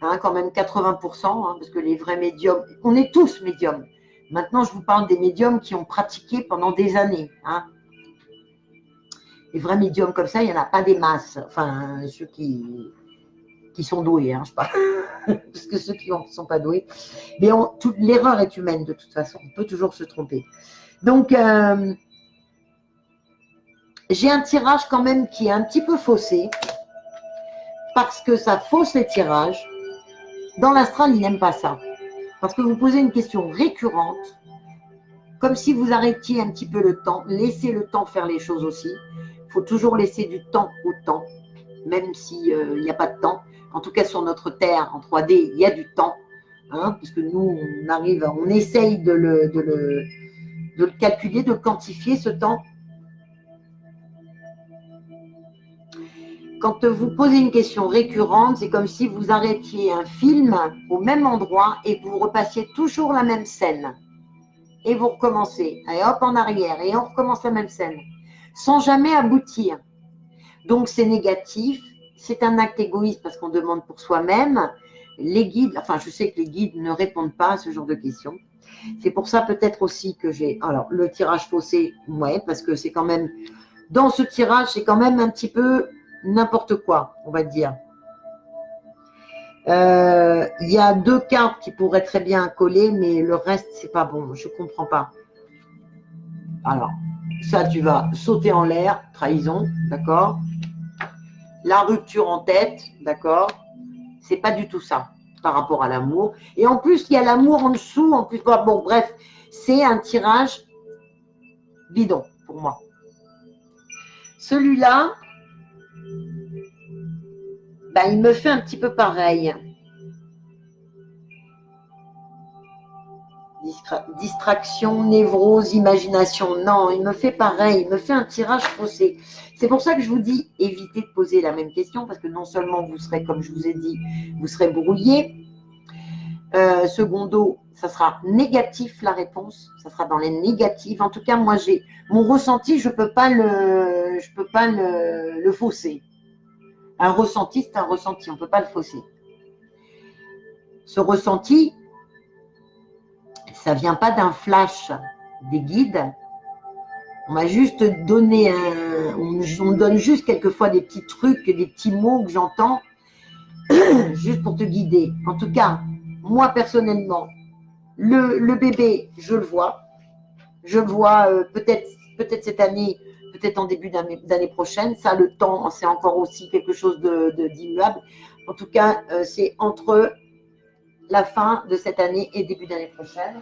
Hein, quand même 80%, hein, parce que les vrais médiums, on est tous médiums. Maintenant, je vous parle des médiums qui ont pratiqué pendant des années. Hein. Les vrais médiums comme ça, il n'y en a pas des masses. Enfin, ceux qui sont doués, hein, je sais pas. Parce que ceux qui ne sont pas doués. Mais l'erreur est humaine de toute façon. On peut toujours se tromper. Donc, j'ai un tirage quand même qui est un petit peu faussé. parce que ça fausse les tirages. Dans l'astral, ils n'aiment pas ça. Parce que vous posez une question récurrente, comme si vous arrêtiez un petit peu le temps. Laissez le temps faire les choses aussi. Il faut toujours laisser du temps au temps, même s'il n'y a pas de temps. En tout cas, sur notre Terre, en 3D, il y a du temps. Hein, parce que nous, on essaye de le calculer, de le quantifier, ce temps. Quand vous posez une question récurrente, c'est comme si vous arrêtiez un film au même endroit et que vous repassiez toujours la même scène. Et vous recommencez, et hop en arrière, et on recommence la même scène, sans jamais aboutir. Donc c'est négatif, c'est un acte égoïste parce qu'on demande pour soi-même. Les guides, enfin je sais que les guides ne répondent pas à ce genre de questions. C'est pour ça peut-être aussi que j'ai, alors le tirage faussé, ouais, parce que c'est quand même, dans ce tirage, c'est quand même un petit peu n'importe quoi, on va dire. Il y a 2 cartes qui pourraient très bien coller, mais le reste, c'est pas bon. Je comprends pas. Alors, ça, tu vas sauter en l'air, trahison, d'accord. La rupture en tête, d'accord. C'est pas du tout ça par rapport à l'amour. Et en plus, il y a l'amour en dessous. En plus, bon, bref, c'est un tirage bidon pour moi. Celui-là, ben, il me fait un petit peu pareil. Distraction, névrose, imagination. Non, il me fait pareil, il me fait un tirage faussé. C'est pour ça que je vous dis, évitez de poser la même question, parce que non seulement vous serez, comme je vous ai dit, vous serez brouillé. Secondo, ça sera négatif la réponse, ça sera dans les négatifs. En tout cas, moi j'ai mon ressenti, je peux pas le fausser. Un ressenti, c'est un ressenti, on peut pas le fausser. Ce ressenti, ça vient pas d'un flash des guides. On m'a juste donné on me donne juste quelquefois des petits trucs, des petits mots que j'entends, juste pour te guider. En tout cas, moi personnellement, le bébé, je le vois. Je le vois peut-être cette année, peut-être en début d'année prochaine. Ça, le temps, c'est encore aussi quelque chose d'immuable. En tout cas, c'est entre la fin de cette année et début d'année prochaine.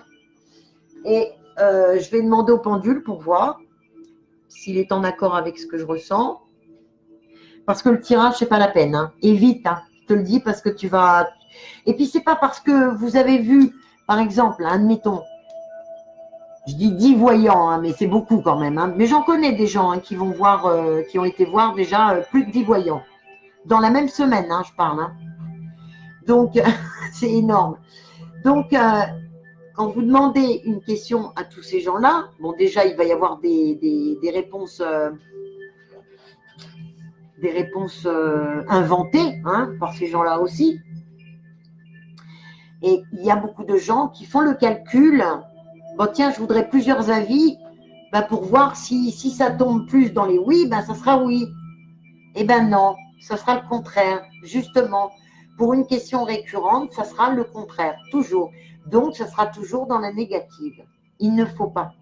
Et je vais demander au pendule pour voir s'il est en accord avec ce que je ressens. Parce que le tirage, c'est pas la peine. Hein. Évite, hein. Je te le dis, parce que tu vas... Et puis, c'est pas parce que vous avez vu, par exemple, admettons, je dis 10 voyants, hein, mais c'est beaucoup quand même. Hein. Mais j'en connais des gens hein, qui vont voir, qui ont été voir déjà plus de 10 voyants. Dans la même semaine, hein, je parle. Hein. Donc, c'est énorme. Donc, quand vous demandez une question à tous ces gens-là, bon, déjà, il va y avoir des réponses, inventées hein, par ces gens-là aussi. Et il y a beaucoup de gens qui font le calcul. Bon, tiens, je voudrais plusieurs avis ben, pour voir si ça tombe plus dans les oui, ben, ça sera oui. Eh ben non, ça sera le contraire. Justement, pour une question récurrente, ça sera le contraire, toujours. Donc, ça sera toujours dans la négative. Il ne faut pas.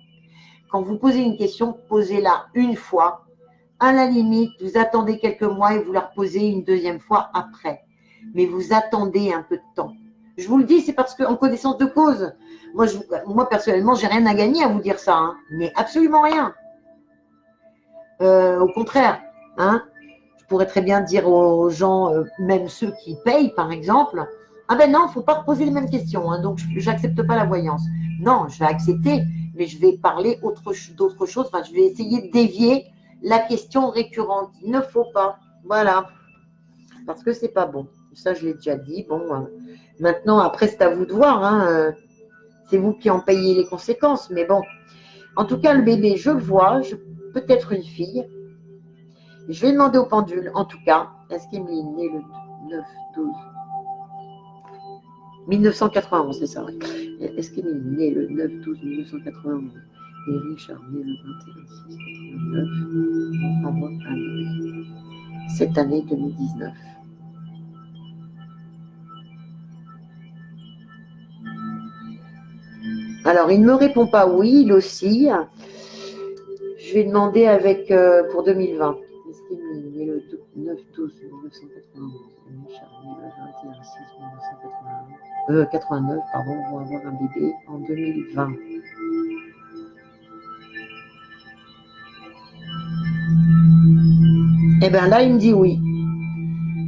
Quand vous posez une question, posez-la une fois. À la limite, vous attendez quelques mois et vous la reposez une deuxième fois après. Mais vous attendez un peu de temps. Je vous le dis, c'est parce qu'en connaissance de cause, moi personnellement, j'ai rien à gagner à vous dire ça, hein, mais absolument rien. Au contraire, hein, je pourrais très bien dire aux gens, même ceux qui payent par exemple, ah ben non, il ne faut pas reposer les mêmes questions, hein, donc je n'accepte pas la voyance. Non, je vais accepter, mais je vais parler d'autre chose, enfin, je vais essayer de dévier la question récurrente. Il ne faut pas, voilà, parce que c'est pas bon. Ça, je l'ai déjà dit. Bon, maintenant, après, c'est à vous de voir. Hein, c'est vous qui en payez les conséquences. Mais bon, en tout cas, le bébé, je le vois. Peut-être une fille. Je vais demander au pendule, en tout cas, est-ce qu'il est né le 9-12 1991, c'est ça, oui. Est-ce qu'il est né le 9-12-1991 et Richard né le 21-6-89 en bonne année. Cette année 2019. Alors, il ne me répond pas oui, il aussi. Je vais demander avec pour 2020. Est-ce qu'il est né le 9-12-1991 Richard, né le 21/6/1981. 89, pardon, vont avoir un bébé en 2020. Eh bien là, il me dit oui.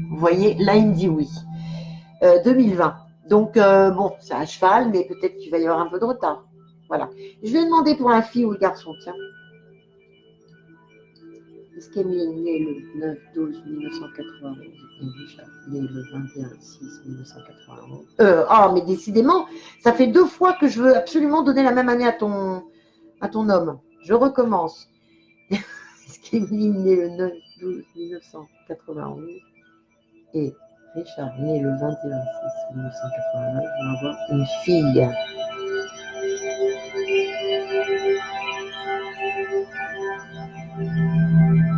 Vous voyez, là, il me dit oui. 2020. Donc, bon, c'est à cheval, mais peut-être qu'il va y avoir un peu de retard. Voilà. Je vais demander pour la fille ou le garçon, tiens. Est-ce qu'Emile est né le 9/12/1991 et Richard né le 21/6/1991? Mais décidément, ça fait 2 fois que je veux absolument donner la même année à ton homme. Je recommence. Est-ce qu'Emile est né le 9/12/1991 et Richard né le 21/6/1989 vont avoir une fille.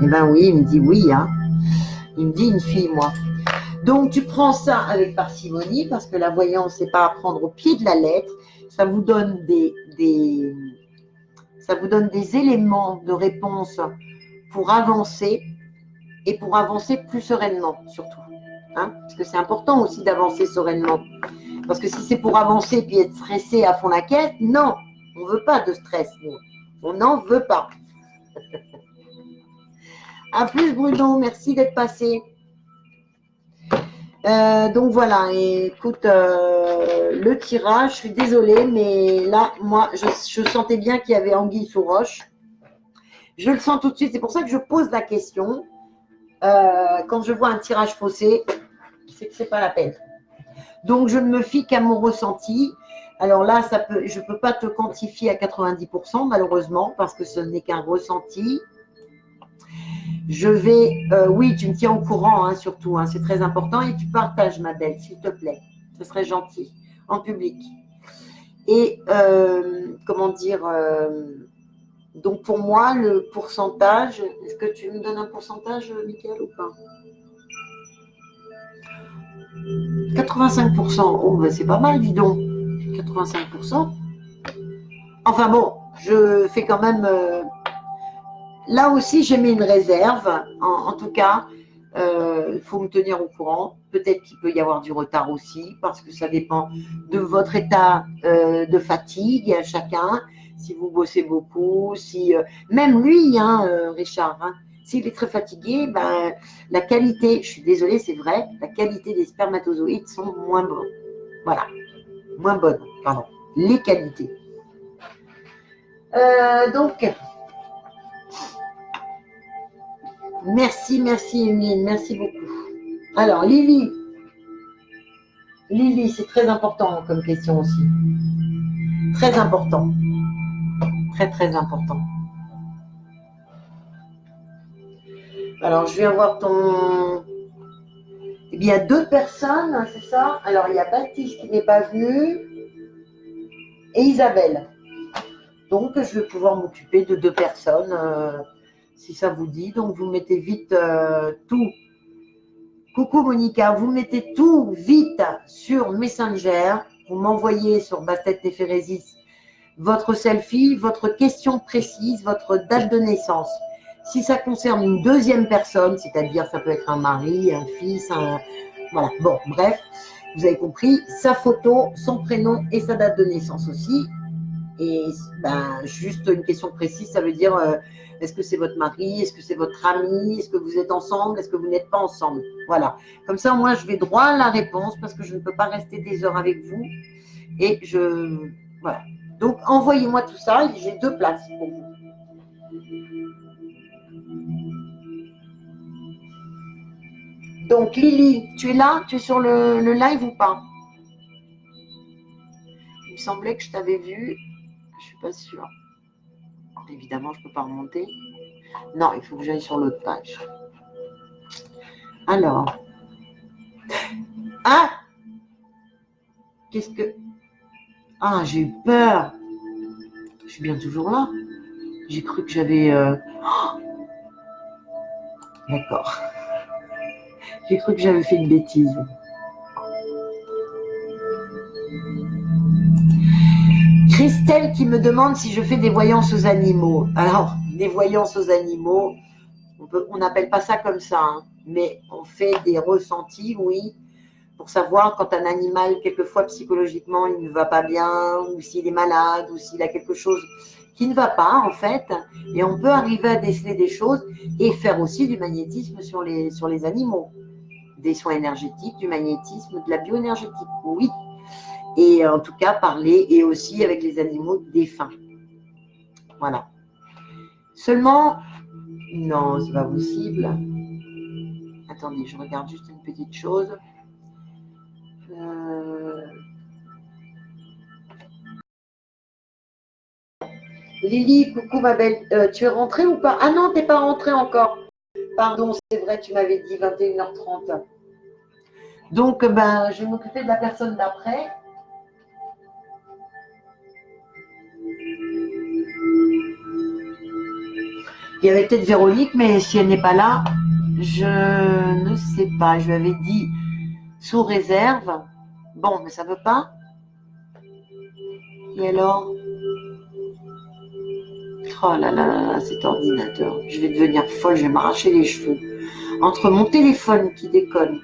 Eh ben oui, il me dit oui, hein. Il me dit une fille, moi. Donc, tu prends ça avec parcimonie, parce que la voyance, c'est pas à prendre au pied de la lettre. Ça vous donne des éléments de réponse pour avancer, et pour avancer plus sereinement, surtout. Hein, parce que c'est important aussi d'avancer sereinement. Parce que si c'est pour avancer puis être stressé à fond la caisse, non, on ne veut pas de stress, nous. On n'en veut pas. À plus, Bruno, merci d'être passé. Donc voilà, écoute, le tirage, je suis désolée, mais là, moi, je sentais bien qu'il y avait anguille sous roche. Je le sens tout de suite, c'est pour ça que je pose la question. Quand je vois un tirage faussé, c'est que c'est pas la peine. Donc, je ne me fie qu'à mon ressenti. Alors là, je ne peux pas te quantifier à 90%, malheureusement, parce que ce n'est qu'un ressenti. Je vais, oui, tu me tiens au courant, hein, surtout, hein, c'est très important, et tu partages, ma belle, s'il te plaît. Ce serait gentil, en public. Et, comment dire, donc pour moi, le pourcentage, est-ce que tu me donnes un pourcentage, Mickaël, ou pas? 85%, oh, ben c'est pas mal, dis donc. 85%. Enfin bon, je fais quand même... là aussi, j'ai mis une réserve. En tout cas, il faut me tenir au courant. Peut-être qu'il peut y avoir du retard aussi, parce que ça dépend de votre état de fatigue, chacun. Si vous bossez beaucoup, si même lui, hein, Richard, hein, s'il est très fatigué, ben, la qualité, je suis désolée, c'est vrai, la qualité des spermatozoïdes sont moins bonnes. Voilà, moins bonnes, pardon. Les qualités. Donc, merci Emeline, merci beaucoup. Alors, Lily, c'est très important comme question aussi. Très important. Très, très important. Alors, je vais avoir ton... Eh bien, 2 personnes, c'est ça? Alors, il y a Baptiste qui n'est pas venu et Isabelle. Donc, je vais pouvoir m'occuper de 2 personnes, si ça vous dit. Donc, vous mettez vite tout. Coucou Monica, vous mettez tout vite sur Messenger. Vous m'envoyez sur Bastet Néphrésis votre selfie, votre question précise, votre date de naissance. Si ça concerne une deuxième personne, c'est-à-dire ça peut être un mari, un fils, voilà, bon, bref, vous avez compris, sa photo, son prénom et sa date de naissance aussi. Et ben, juste une question précise, ça veut dire est-ce que c'est votre mari, est-ce que c'est votre ami, est-ce que vous êtes ensemble, est-ce que vous n'êtes pas ensemble. Voilà, comme ça, moi, je vais droit à la réponse parce que je ne peux pas rester des heures avec vous. Et voilà. Donc, envoyez-moi tout ça. J'ai 2 places pour vous. Donc, Lily, tu es là? Tu es sur le live ou pas? Il me semblait que je t'avais vu. Je ne suis pas sûre. Évidemment, je ne peux pas remonter. Non, il faut que j'aille sur l'autre page. Alors. Ah! Qu'est-ce que... Ah, j'ai eu peur. Je suis bien toujours là. J'ai cru que j'avais... Oh, d'accord. J'ai cru que j'avais fait une bêtise. Christelle qui me demande si je fais des voyances aux animaux. Alors, des voyances aux animaux, on n'appelle pas ça comme ça. Hein. mais on fait des ressentis, oui, pour savoir quand un animal, quelquefois psychologiquement, il ne va pas bien, ou s'il est malade, ou s'il a quelque chose qui ne va pas, en fait. Et on peut arriver à déceler des choses et faire aussi du magnétisme sur les animaux. Des soins énergétiques, du magnétisme, de la bioénergétique, oui. Et en tout cas, parler et aussi avec les animaux défunts. Voilà. Seulement, non, c'est pas possible. Attendez, je regarde juste une petite chose. Lily, coucou ma belle, tu es rentrée ou pas? Ah non, t'es pas rentrée encore. Pardon, c'est vrai, tu m'avais dit 21h30. Donc, ben, je vais m'occuper de la personne d'après. Il y avait peut-être Véronique, mais si elle n'est pas là, je ne sais pas. Je lui avais dit sous réserve. Bon, mais ça ne veut pas. Et alors? Oh là là, cet ordinateur. Je vais devenir folle, je vais m'arracher les cheveux. Entre mon téléphone qui déconne,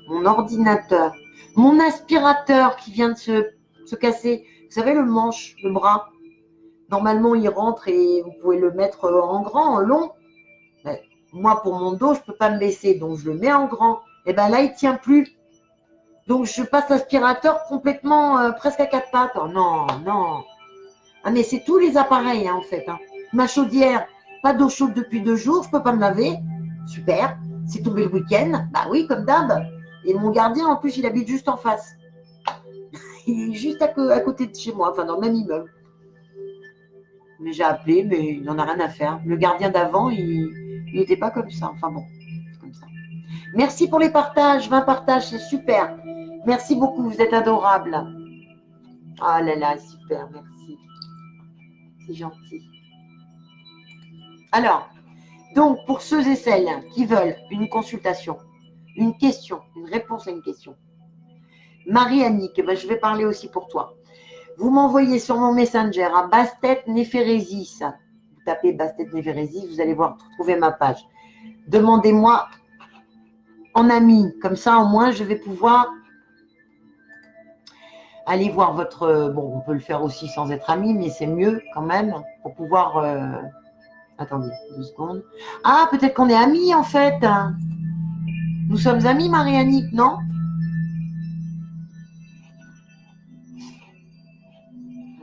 mon ordinateur, mon aspirateur qui vient de se casser. Vous savez, le manche, le bras. Normalement, il rentre et vous pouvez le mettre en grand, en long. Mais moi, pour mon dos, je ne peux pas me baisser, donc je le mets en grand. Et bien là, il ne tient plus. Donc, je passe l'aspirateur complètement, presque à quatre pattes. Oh non, non. Ah, mais c'est tous les appareils, hein, en fait. Hein. Ma chaudière, pas d'eau chaude depuis 2 jours, je ne peux pas me laver. Super. C'est tombé le week-end. Bah oui, comme d'hab. Et mon gardien, en plus, il habite juste en face. Il est juste à côté de chez moi, enfin, dans le même immeuble. Mais j'ai appelé, mais il n'en a rien à faire. Le gardien d'avant, il n'était pas comme ça. Enfin bon, c'est comme ça. Merci pour les partages. 20 partages, c'est super. Merci beaucoup, vous êtes adorables. Ah là là, super, merci. C'est gentil. Alors, donc, pour ceux et celles qui veulent une consultation, une question, une réponse à une question, Marie-Annick, ben, je vais parler aussi pour toi. Vous m'envoyez sur mon Messenger à Bastet Néphrésis. Vous tapez Bastet Néphrésis, vous allez voir, trouver ma page. Demandez-moi en ami. Comme ça, au moins, je vais pouvoir aller voir votre... Bon, on peut le faire aussi sans être ami, mais c'est mieux quand même pour pouvoir... Attendez, 2 secondes. Ah, peut-être qu'on est amis, en fait. Nous sommes amis, Marie-Annick, non?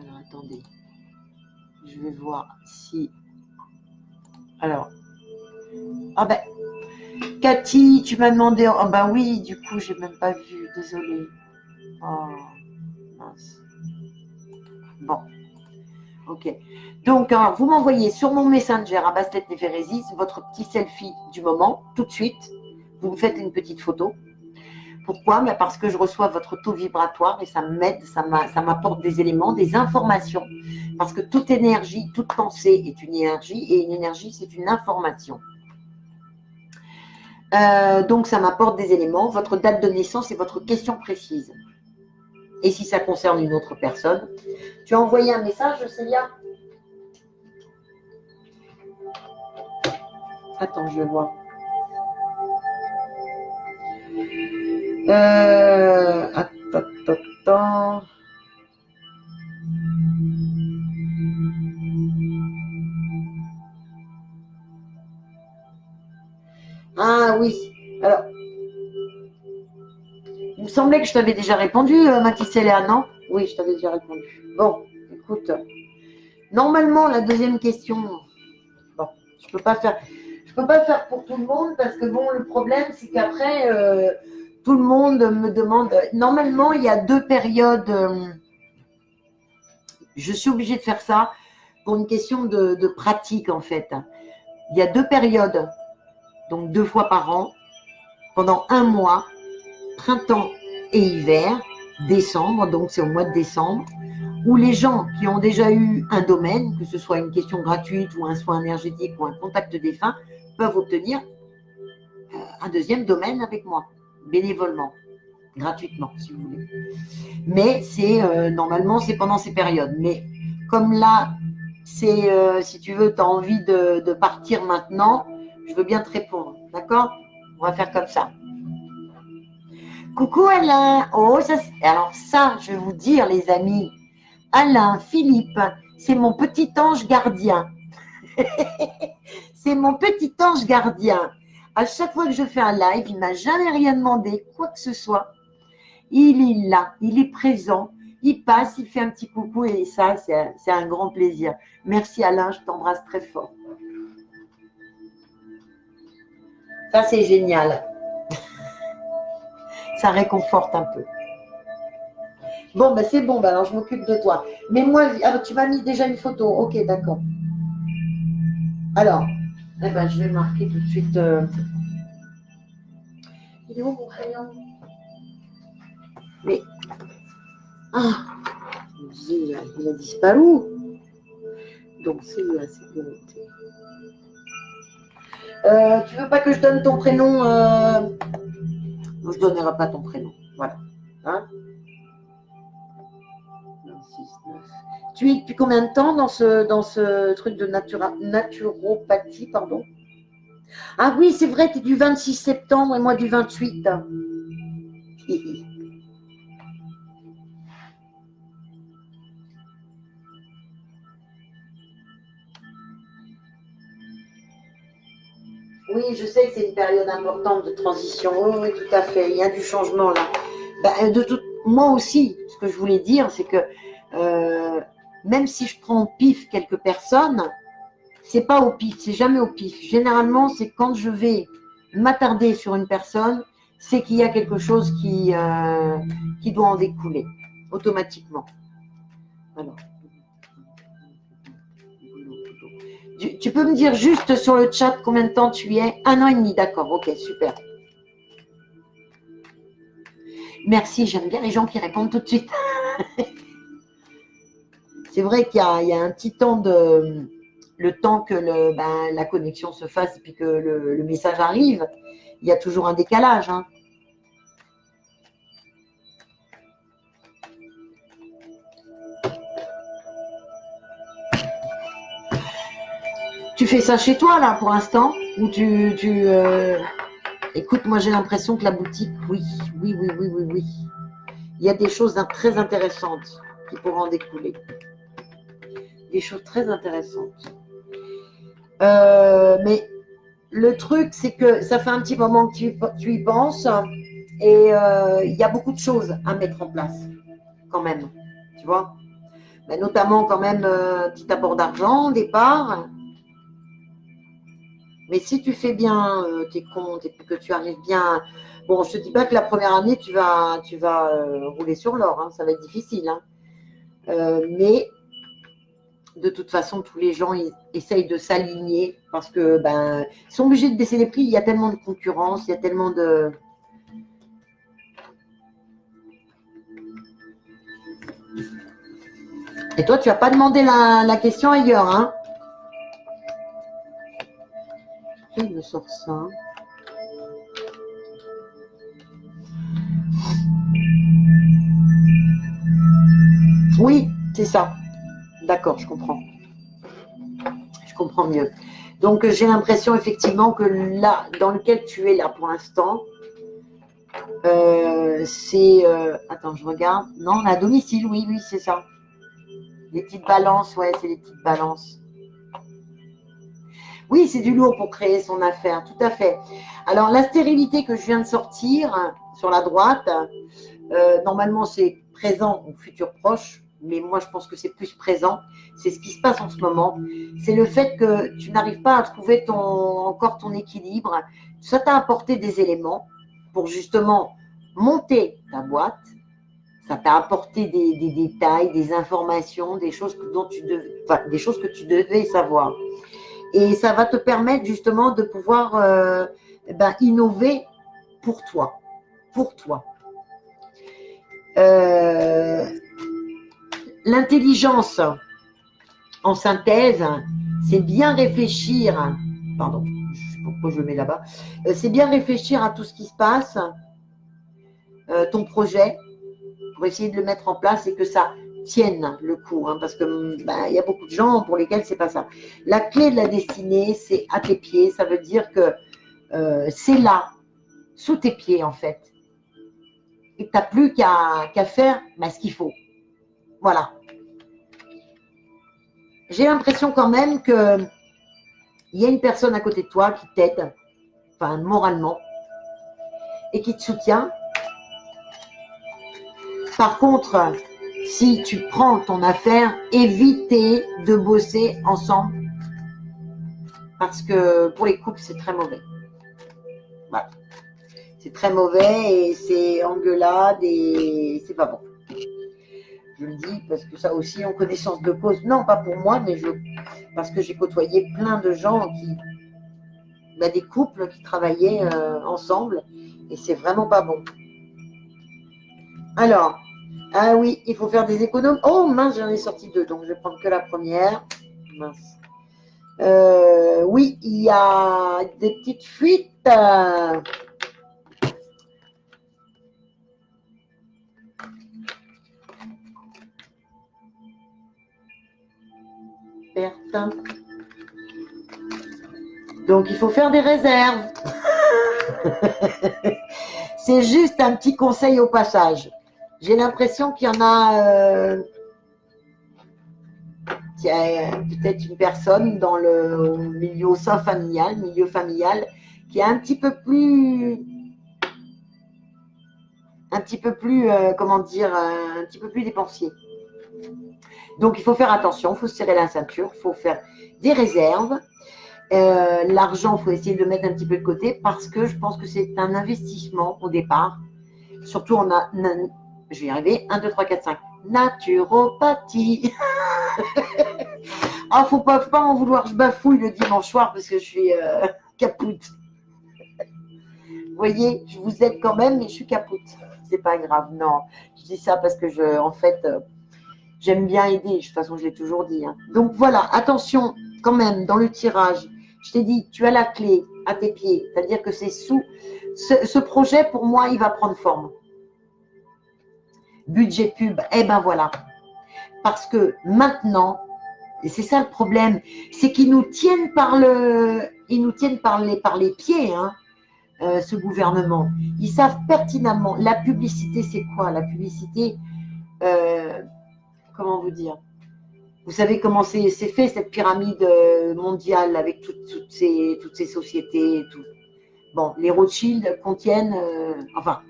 Alors, attendez. Je vais voir si... Alors... Ah ben... Cathy, tu m'as demandé... Oh ben oui, du coup, j'ai même pas vu. Désolée. Oh, mince. Bon. Ok. Donc, vous m'envoyez sur mon Messenger à Bastet Néphrésis votre petit selfie du moment, tout de suite. Vous me faites une petite photo. Pourquoi? Parce que je reçois votre taux vibratoire et ça m'aide, ça m'apporte des éléments, des informations. Parce que toute énergie, toute pensée est une énergie et une énergie, c'est une information. Donc, ça m'apporte des éléments, votre date de naissance et votre question précise. Et si ça concerne une autre personne, tu as envoyé un message, Célia? Attends, je vais voir. Attends. Ah oui. Alors, il me semblait que je t'avais déjà répondu, Mathis Léa, non? Oui, je t'avais déjà répondu. Bon, écoute. Normalement, la deuxième question, bon, je peux pas faire pour tout le monde parce que bon, le problème, c'est qu'après, tout le monde me demande. Normalement, il y a 2 périodes. Je suis obligée de faire ça pour une question de pratique, en fait. Il y a 2 périodes, donc 2 fois par an, pendant un mois, printemps et hiver, décembre, donc c'est au mois de décembre, où les gens qui ont déjà eu un domaine, que ce soit une question gratuite ou un soin énergétique ou un contact défunt, peuvent obtenir un deuxième domaine avec moi, bénévolement, gratuitement, si vous voulez. Mais c'est normalement, c'est pendant ces périodes. Mais comme là, c'est si tu veux, tu as envie de partir maintenant, je veux bien te répondre, d'accord? On va faire comme ça. Coucou Alain. Oh, alors ça, je vais vous dire les amis. Alain, Philippe, c'est mon petit ange gardien. C'est mon petit ange gardien. À chaque fois que je fais un live, il ne m'a jamais rien demandé, quoi que ce soit. Il est là, il est présent, il passe, il fait un petit coucou et ça, c'est un grand plaisir. Merci Alain, je t'embrasse très fort. Ça, c'est génial. Ça réconforte un peu. Bon, ben c'est bon, ben alors je m'occupe de toi. Mais moi, tu m'as mis déjà une photo. Ok, d'accord. Alors, eh ben, je vais marquer tout de suite. Il est où mon crayon? Mais. Ah, il a disparu. Donc, c'est bien noté. Tu veux pas que je donne ton prénom Non, je ne donnerai pas ton prénom. Voilà. Hein 26, 9. Tu es depuis combien de temps dans ce truc de naturopathie, pardon? Ah oui, c'est vrai, tu es du 26 septembre et moi du 28. Oui, je sais que c'est une période importante de transition. Oui, oui, tout à fait. Il y a du changement là. Moi aussi, ce que je voulais dire, c'est que même si je prends au pif quelques personnes, c'est pas au pif, c'est jamais au pif. Généralement, c'est quand je vais m'attarder sur une personne, c'est qu'il y a quelque chose qui doit en découler automatiquement. Alors. Tu peux me dire juste sur le chat combien de temps tu y es? 1 an et demi, d'accord, ok, super. Merci, j'aime bien les gens qui répondent tout de suite. C'est vrai qu'il y a un petit temps le temps que la connexion se fasse et puis que le message arrive. Il y a toujours un décalage. Hein. Tu fais ça chez toi, là, pour l'instant? Ou Écoute, moi, j'ai l'impression que la boutique, oui. Il y a des choses très intéressantes qui pourront en découler. Des choses très intéressantes. Mais le truc, c'est que ça fait un petit moment que tu y penses et il y a beaucoup de choses à mettre en place, quand même. Tu vois? Mais notamment, quand même, un petit apport d'argent au départ. Mais si tu fais bien tes comptes et puis que tu arrives bien. Bon, je ne te dis pas que la première année, tu vas rouler sur l'or. Hein, ça va être difficile. Hein. Mais de toute façon, tous les gens ils essayent de s'aligner parce que ils sont obligés de baisser les prix. Il y a tellement de concurrence, il y a tellement de. Et toi, tu n'as pas demandé la question ailleurs, hein? Il me sort ça. Oui, c'est ça. D'accord, je comprends. Je comprends mieux. Donc, j'ai l'impression effectivement que là, dans lequel tu es là pour l'instant, c'est. Attends, je regarde. Non, à domicile, oui, c'est ça. Les petites balances, ouais, c'est les petites balances. Oui, c'est du lourd pour créer son affaire, tout à fait. Alors, la stérilité que je viens de sortir sur la droite, normalement, c'est présent ou futur proche, mais moi, je pense que c'est plus présent. C'est ce qui se passe en ce moment. C'est le fait que tu n'arrives pas à trouver encore ton équilibre. Ça t'a apporté des éléments pour justement monter ta boîte. Ça t'a apporté des détails, des informations, des choses des choses que tu devais savoir. Et ça va te permettre justement de pouvoir innover pour toi. Pour toi. L'intelligence en synthèse, c'est bien réfléchir. Pardon, je sais pas pourquoi je le mets là-bas. C'est bien réfléchir à tout ce qui se passe, ton projet, pour essayer de le mettre en place et que ça tienne le coup, hein, parce que y a beaucoup de gens pour lesquels c'est pas ça. La clé de la destinée, c'est à tes pieds. Ça veut dire que c'est là. sous tes pieds, en fait. Et tu n'as plus qu'à faire ce qu'il faut. Voilà. J'ai l'impression quand même qu'il y a une personne à côté de toi qui t'aide, enfin moralement, et qui te soutient. Par contre, si tu prends ton affaire, évitez de bosser ensemble. Parce que pour les couples, c'est très mauvais. Voilà. C'est très mauvais et c'est engueulade et c'est pas bon. Je le dis parce que ça aussi, en connaissance de cause, non pas pour moi, mais parce que j'ai côtoyé plein de gens des couples qui travaillaient ensemble et c'est vraiment pas bon. Alors, ah oui, il faut faire des économies. Oh mince, j'en ai sorti 2, donc je vais prendre que la première. Mince. Oui, il y a des petites fuites. Perte. Donc, il faut faire des réserves. C'est juste un petit conseil au passage. J'ai l'impression qu'il y en a... qu'il y a peut-être une personne dans le milieu familial, qui est un petit peu plus, comment dire, un petit peu plus dépensier. Donc, il faut faire attention, il faut se serrer la ceinture, il faut faire des réserves. L'argent, il faut essayer de le mettre un petit peu de côté parce que je pense que c'est un investissement au départ. Surtout, je vais y arriver, 1, 2, 3, 4, 5. Naturopathie. Ah, faut pas en vouloir, je bafouille le dimanche soir parce que je suis capoute. Vous voyez, je vous aide quand même, mais je suis capoute. C'est pas grave, non. Je dis ça parce que j'aime bien aider. De toute façon, je l'ai toujours dit. Hein. Donc voilà, attention quand même dans le tirage. Je t'ai dit, tu as la clé à tes pieds. C'est-à-dire que c'est sous. Ce projet, pour moi, il va prendre forme. Budget pub, eh ben voilà. Parce que maintenant, et c'est ça le problème, c'est qu'ils nous tiennent par les pieds, hein, ce gouvernement. Ils savent pertinemment. La publicité, c'est quoi? La publicité, comment vous dire? Vous savez comment c'est fait cette pyramide mondiale avec toutes ces sociétés. Tout. Bon, les Rothschild contiennent,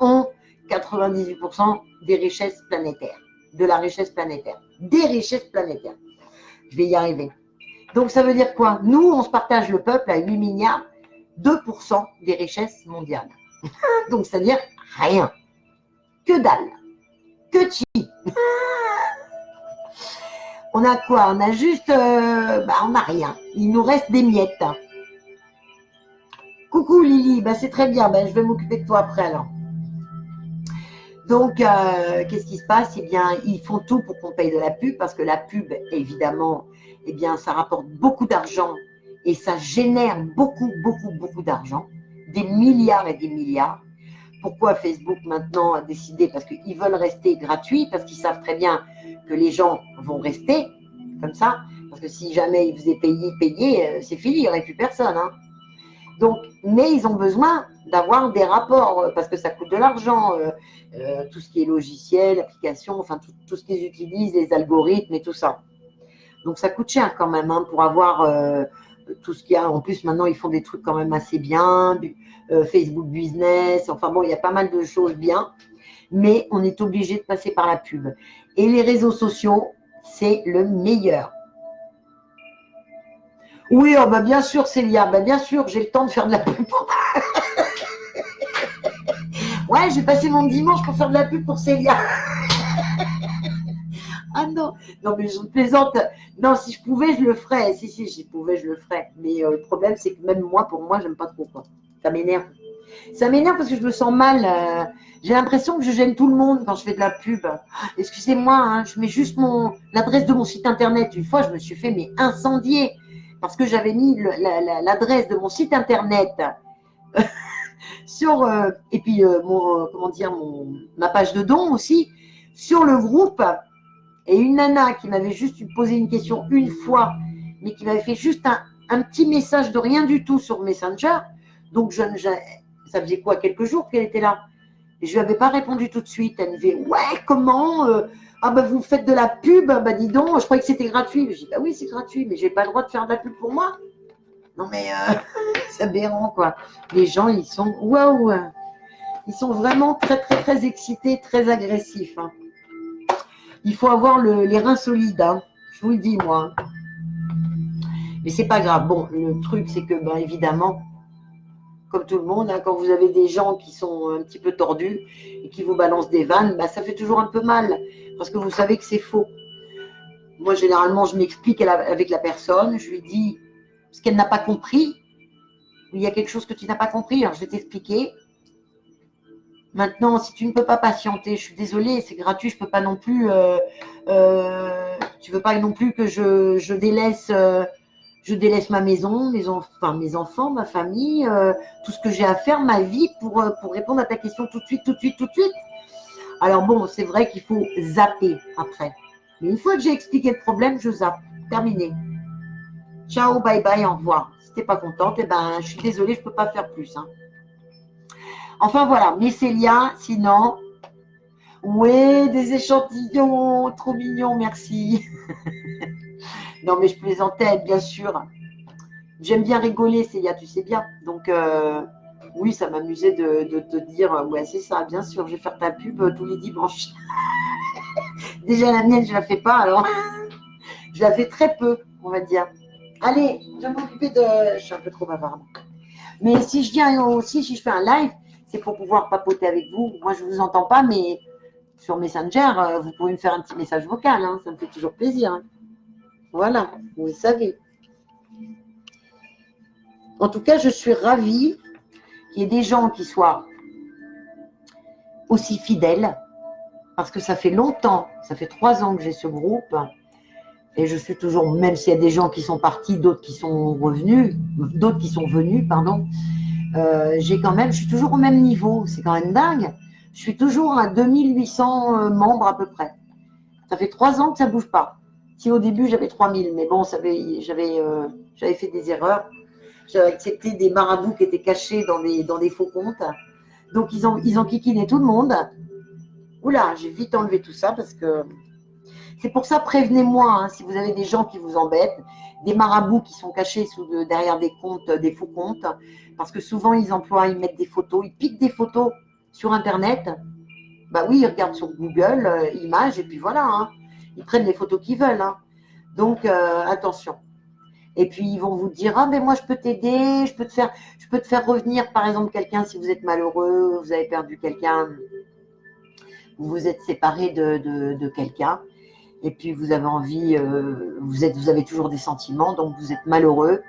ont 98% des richesses planétaires, de la richesse planétaire, des richesses planétaires. Je vais y arriver. Donc, ça veut dire quoi? Nous, on se partage le peuple à 8 milliards, 2% des richesses mondiales. Donc, c'est-à-dire rien. Que dalle. Que chi. On a quoi? On a juste... on n'a rien. Il nous reste des miettes. Coucou Lily, c'est très bien. Je vais m'occuper de toi après alors. Donc, qu'est-ce qui se passe? Eh bien, ils font tout pour qu'on paye de la pub parce que la pub, évidemment, eh bien, ça rapporte beaucoup d'argent et ça génère beaucoup d'argent, des milliards et des milliards. Pourquoi Facebook maintenant a décidé? Parce qu'ils veulent rester gratuits, parce qu'ils savent très bien que les gens vont rester comme ça. Parce que si jamais ils faisaient payer, c'est fini, il n'y aurait plus personne. Hein. Donc, mais ils ont besoin d'avoir des rapports parce que ça coûte de l'argent, tout ce qui est logiciel, application, enfin tout ce qu'ils utilisent, les algorithmes et tout ça. Donc, ça coûte cher quand même hein, pour avoir tout ce qu'il y a. En plus, maintenant, ils font des trucs quand même assez bien, Facebook Business, enfin bon, il y a pas mal de choses bien, mais on est obligé de passer par la pub. Et les réseaux sociaux, c'est le meilleur. Oui, bien sûr, Célia, bien sûr, j'ai le temps de faire de la pub. Ouais, j'ai passé mon dimanche pour faire de la pub pour Célia. Ah non, mais je plaisante. Non, si je pouvais, je le ferais. Si, j'y pouvais, je le ferais. Mais le problème, c'est que même moi, pour moi, j'aime pas trop. Quoi. Ça m'énerve. Ça m'énerve parce que je me sens mal. J'ai l'impression que je gêne tout le monde quand je fais de la pub. Excusez-moi, hein, je mets juste l'adresse de mon site internet. Une fois, je me suis fait incendier parce que j'avais mis l'adresse de mon site internet sur et puis ma page de don aussi sur le groupe. Et une nana qui m'avait juste posé une question une fois, mais qui m'avait fait juste un petit message de rien du tout sur Messenger. Donc, Ça faisait quoi, quelques jours qu'elle était là. Et je lui avais pas répondu tout de suite. Elle me dit, ouais, comment ah bah vous faites de la pub, bah dis donc, je croyais que c'était gratuit. Je dis, bah oui, c'est gratuit, mais j'ai pas le droit de faire de la pub pour moi. Non mais c'est aberrant quoi. Les gens, ils sont, waouh, ils sont vraiment très très très excités, très agressifs. Hein. Il faut avoir les reins solides, hein. Je vous le dis moi. Mais c'est pas grave. Bon, le truc c'est que, ben évidemment, comme tout le monde, hein, quand vous avez des gens qui sont un petit peu tordus et qui vous balancent des vannes, ben, ça fait toujours un peu mal parce que vous savez que c'est faux. Moi, généralement, je m'explique avec la personne, je lui dis ce qu'elle n'a pas compris. Il y a quelque chose que tu n'as pas compris, alors je vais t'expliquer. Maintenant, si tu ne peux pas patienter, je suis désolée, c'est gratuit, je peux pas non plus. Tu veux pas non plus que je délaisse ma maison, mes enfants, ma famille, tout ce que j'ai à faire, ma vie pour répondre à ta question tout de suite, tout de suite, tout de suite. Alors bon, c'est vrai qu'il faut zapper après. Mais une fois que j'ai expliqué le problème, je zappe. Terminé. Ciao, bye bye, au revoir. Si t'es pas contente, eh ben, je suis désolée, je peux pas faire plus. Hein. Enfin voilà, Mycélia, sinon, ouais, des échantillons, trop mignons, merci. Non mais je plaisantais, bien sûr. J'aime bien rigoler, Célia, tu sais bien. Donc oui, ça m'amusait de te dire, ouais c'est ça, bien sûr, je vais faire ta pub tous les dimanches. Déjà la mienne, je la fais pas, alors je la fais très peu, on va dire. Allez, je vais m'occuper de... Je suis un peu trop bavarde. Mais si je viens aussi, si je fais un live, c'est pour pouvoir papoter avec vous. Moi, je ne vous entends pas, mais sur Messenger, vous pouvez me faire un petit message vocal. Hein, ça me fait toujours plaisir. Hein. Voilà, vous le savez. En tout cas, je suis ravie qu'il y ait des gens qui soient aussi fidèles, parce que ça fait longtemps, ça fait 3 ans que j'ai ce groupe, et je suis toujours, même s'il y a des gens qui sont partis, d'autres qui sont revenus, d'autres qui sont venus, pardon, je suis toujours au même niveau, c'est quand même dingue. Je suis toujours à 2800 membres à peu près. Ça fait 3 ans que ça ne bouge pas. Si au début j'avais 3000, mais bon, j'avais fait des erreurs. J'avais accepté des marabouts qui étaient cachés dans des faux comptes. Donc ils ont kikiné tout le monde. Oula, j'ai vite enlevé tout ça parce que c'est pour ça, prévenez-moi hein, si vous avez des gens qui vous embêtent, des marabouts qui sont cachés derrière des comptes, des faux comptes, parce que souvent ils mettent des photos, ils piquent des photos sur Internet. Bah oui, ils regardent sur Google Images et puis voilà, hein, ils prennent les photos qu'ils veulent. Hein. Donc attention. Et puis ils vont vous dire ah mais moi je peux t'aider, je peux te faire revenir par exemple quelqu'un si vous êtes malheureux, vous avez perdu quelqu'un, vous vous êtes séparé de quelqu'un. Et puis vous avez envie, vous avez toujours des sentiments, donc vous êtes malheureux,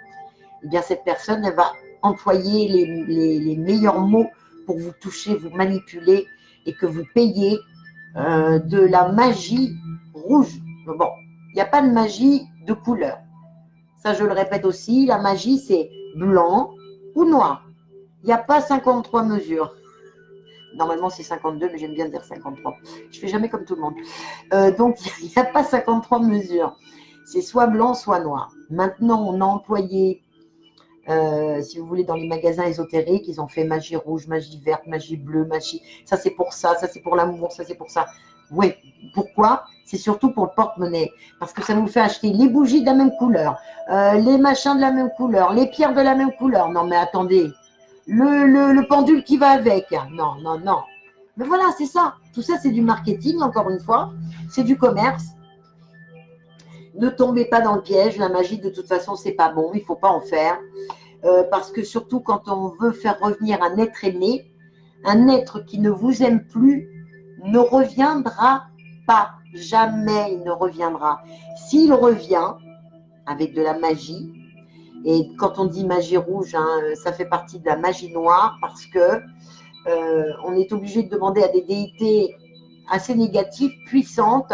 eh bien cette personne, elle va employer les meilleurs mots pour vous toucher, vous manipuler et que vous payez de la magie rouge. Bon, il n'y a pas de magie de couleur. Ça, je le répète aussi, la magie, c'est blanc ou noir. Il n'y a pas 53 mesures. Normalement, c'est 52, mais j'aime bien dire 53. Je ne fais jamais comme tout le monde. Donc, il n'y a pas 53 mesures. C'est soit blanc, soit noir. Maintenant, on a employé, si vous voulez, dans les magasins ésotériques, ils ont fait magie rouge, magie verte, magie bleue, magie... Ça, c'est pour ça c'est pour l'amour, ça, c'est pour ça. Oui, pourquoi? C'est surtout pour le porte-monnaie. Parce que ça vous fait acheter les bougies de la même couleur, les machins de la même couleur, les pierres de la même couleur. Non, mais attendez. Le pendule qui va avec. Non, non, non. Mais voilà, c'est ça. Tout ça, c'est du marketing, encore une fois. C'est du commerce. Ne tombez pas dans le piège. La magie, de toute façon, c'est pas bon. Il ne faut pas en faire. Parce que surtout, quand on veut faire revenir un être aimé, un être qui ne vous aime plus, ne reviendra pas. Jamais il ne reviendra. S'il revient avec de la magie, et quand on dit magie rouge, hein, ça fait partie de la magie noire parce que on est obligé de demander à des déités assez négatives, puissantes,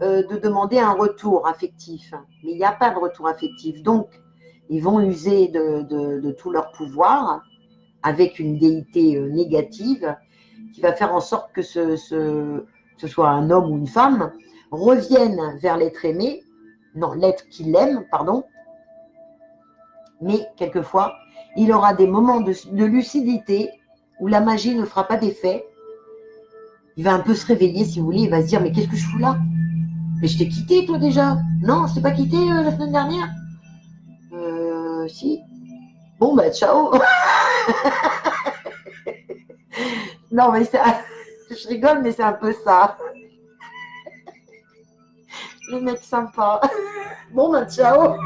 de demander un retour affectif. Mais il n'y a pas de retour affectif. Donc, ils vont user de tout leur pouvoir avec une déité négative qui va faire en sorte que ce soit un homme ou une femme, revienne vers l'être aimé, non, l'être qui l'aime, pardon, mais quelquefois, il aura des moments de lucidité où la magie ne fera pas d'effet, il va un peu se réveiller, si vous voulez, il va se dire, mais qu'est-ce que je fous là? Mais je t'ai quitté, toi, déjà? Non, je t'ai pas quitté la semaine dernière? Si. Bon, bah, ciao. Non, mais ça, je rigole, mais c'est un peu ça. Les mecs sympas. Bon, bah, ciao.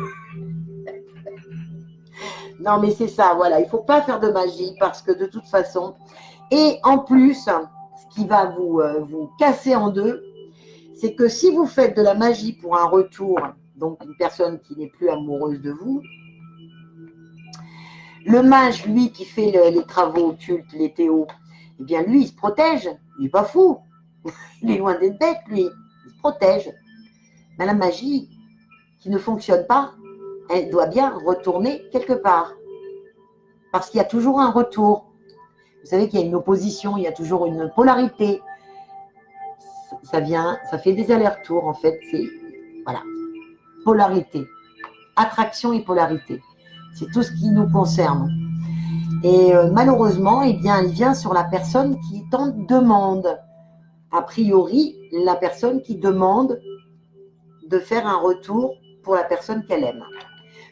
Non, mais c'est ça, voilà. Il ne faut pas faire de magie parce que de toute façon, et en plus, ce qui va vous casser en deux, c'est que si vous faites de la magie pour un retour, donc une personne qui n'est plus amoureuse de vous, le mage, lui, qui fait les travaux occultes, les théos, eh bien, lui, il se protège. Il n'est pas fou. Il est loin d'être bête, lui. Il se protège. Mais la magie qui ne fonctionne pas, elle doit bien retourner quelque part. Parce qu'il y a toujours un retour. Vous savez qu'il y a une opposition, il y a toujours une polarité. Ça fait des allers-retours, en fait. C'est, voilà, polarité. Attraction et polarité. C'est tout ce qui nous concerne. Et malheureusement, eh bien, elle vient sur la personne qui t'en demande. A priori, la personne qui demande de faire un retour pour la personne qu'elle aime.